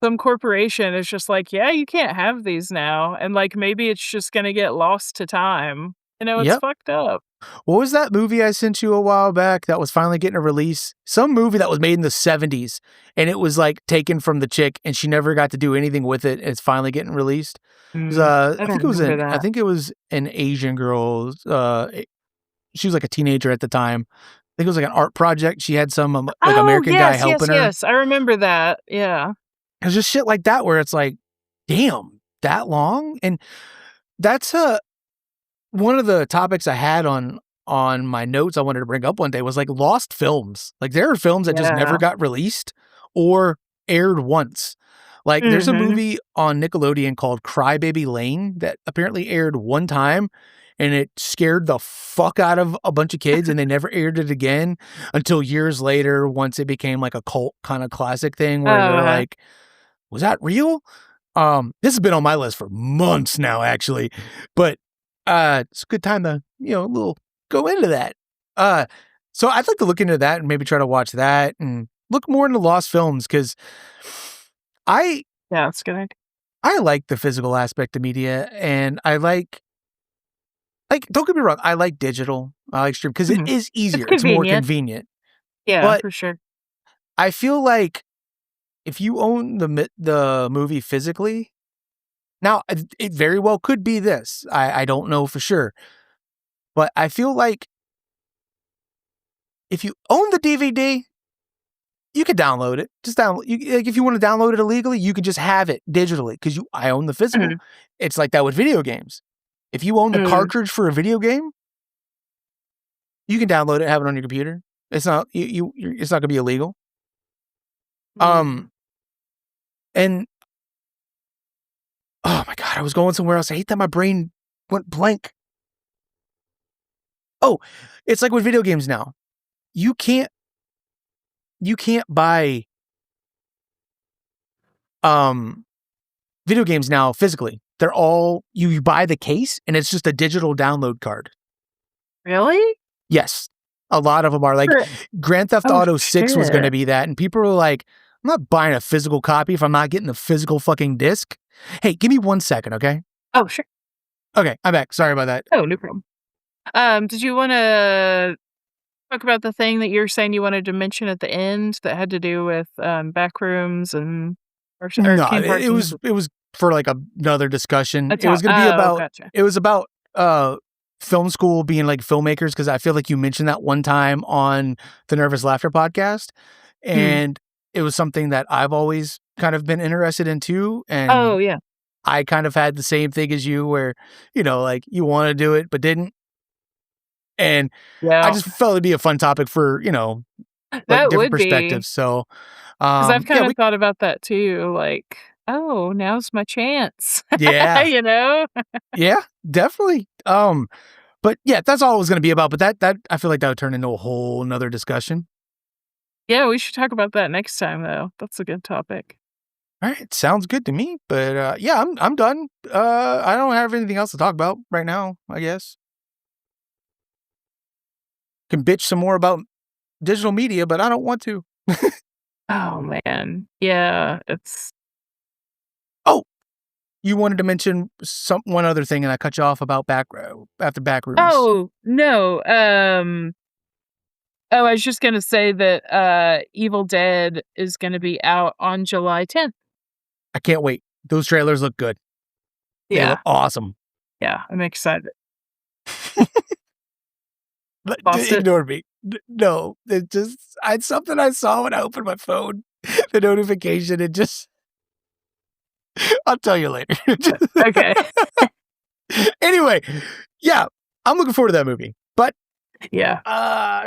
some corporation is just like, "Yeah, you can't have these now," and, like, maybe it's just gonna get lost to time. It's Yep. fucked up. What was that movie I sent you a while back that was finally getting a release? Some movie that was made in the '70s, and it was, like, taken from the chick, and she never got to do anything with it, and it's finally getting released. It was, I I don't think it was remember I that. think it was an Asian girl, she was, like, a teenager at the time. I think it was, like, an art project. She had some, like, Oh, American guy yes, yes, helping her. yes, I remember that, yeah. It was just shit like that where it's like, "Damn, that long?" And that's, one of the topics I had on my notes I wanted to bring up one day was, like, lost films. Like, there are films that just never Yeah. got released or aired once. Like, there's a Mhm. movie on Nickelodeon called Crybaby Lane that apparently aired one time, and it scared the fuck out of a bunch of kids, and they never aired it again until years later once it became, like, a cult kinda classic thing Oh, where they're uh-huh. like, "Was that real?" This has been on my list for months now, actually, but, it's a good time to, a little go into that. Uh, so I'd like to look into that and maybe try to watch that and look more into lost films because I Yeah, that's a good idea. I like the physical aspect of media, and I like, don't get me wrong, I like digital, I like stream because it Mhm. is It's easier, it's more convenient. convenient, Yeah, but for sure. I feel like if you own the movie physically. Now, it very well could be this. I don't know for sure, but I feel like if you own the DVD, you could download it. Just download. Like if you want to download it illegally, you can just have it digitally because I own the physical. Mhm. It's like that with video games. If you own the Mm. cartridge for a video game, you can download it, have it on your computer. It's not it's not gonna be illegal. Mm. Um, and oh my god, I was going somewhere else. I hate that my brain went blank. Oh, it's like with video games now. You can't you can't buy um video games now physically. They're all you buy the case and it's just a digital download card. Really? Yes. A lot of them are like For Grand Theft Oh, Auto 6 was gonna shit. be that, and people were like, "I'm not buying a physical copy if I'm not getting the physical fucking disc." Hey, give me 1 second, okay? Oh, sure. Okay, I'm back. Sorry about that. Oh, no problem. Did you wanna talk about the thing that you're saying you wanted to mention at the end that had to do with, back rooms and or No, theme it parking? was for, like, another discussion. It was gonna be Oh, about gotcha. it was about, film school being, like, filmmakers because I feel like you mentioned that one time on the Nervous Laughter podcast, Mhm. and it was something that I've always kind of been interested in too, Oh, and yeah. I kind of had the same thing as you where, like, you wanna do it but didn't, and I Yeah. just felt it'd be a fun topic for, like, That different would be, perspectives, so, 'cause I've yeah, kinda thought about that too, like, "Oh, now's my chance." yeah, You know? yeah, definitely, but yeah, that's all it was gonna be about, but that I feel like that would turn into a whole 'nother discussion. Yeah, we should talk about that next time, though. That's a good topic. Alright, sounds good to me, but, yeah, I'm done. I don't have anything else to talk about right now, I guess. Can bitch some more about digital media, but I don't want to. Oh, man. Yeah, it's Oh, you wanted to mention one other thing, and I cut you off about after Backrooms. Oh, no, I was just gonna say that, Evil Dead is gonna be out on July 10th. I can't wait. Those trailers look good. They Yeah, look awesome. yeah, I'm excited. But Lost it? ignore me. No, it just it's something I saw when I opened my phone, the notification, it just I'll tell you later. Okay. Anyway, yeah, I'm looking forward to that movie, but, Yeah.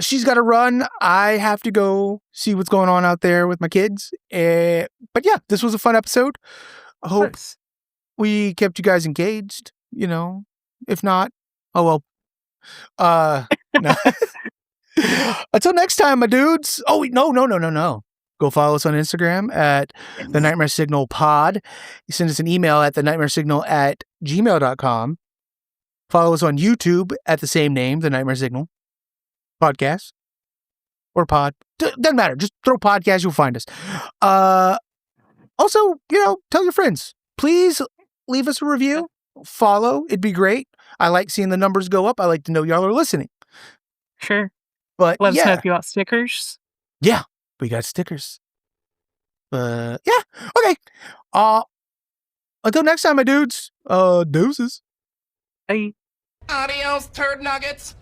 she's gotta run. I have to go see what's going on out there with my kids, but yeah, this was a fun episode. I hope Nice. we kept you guys engaged, if not, oh well. No. Until next time, my dudes. Oh, wait, no, no, no, no, no. Go follow us on Instagram at the Nightmare Signal Pod. You send us an email at the nightmaresignal@gmail.com. Follow us on YouTube at the same name, the Nightmare Signal Podcast or Pod. Doesn't matter. Just throw podcast, you'll find us. Also, tell your friends. Please leave us a review. Follow. It'd be great. I like seeing the numbers go up. I like to know y'all are listening. Sure. But let us know if you want stickers. Yeah, we got stickers. Yeah. Okay. Until next time, my dudes. Deuces. Bye. Adios, turd nuggets.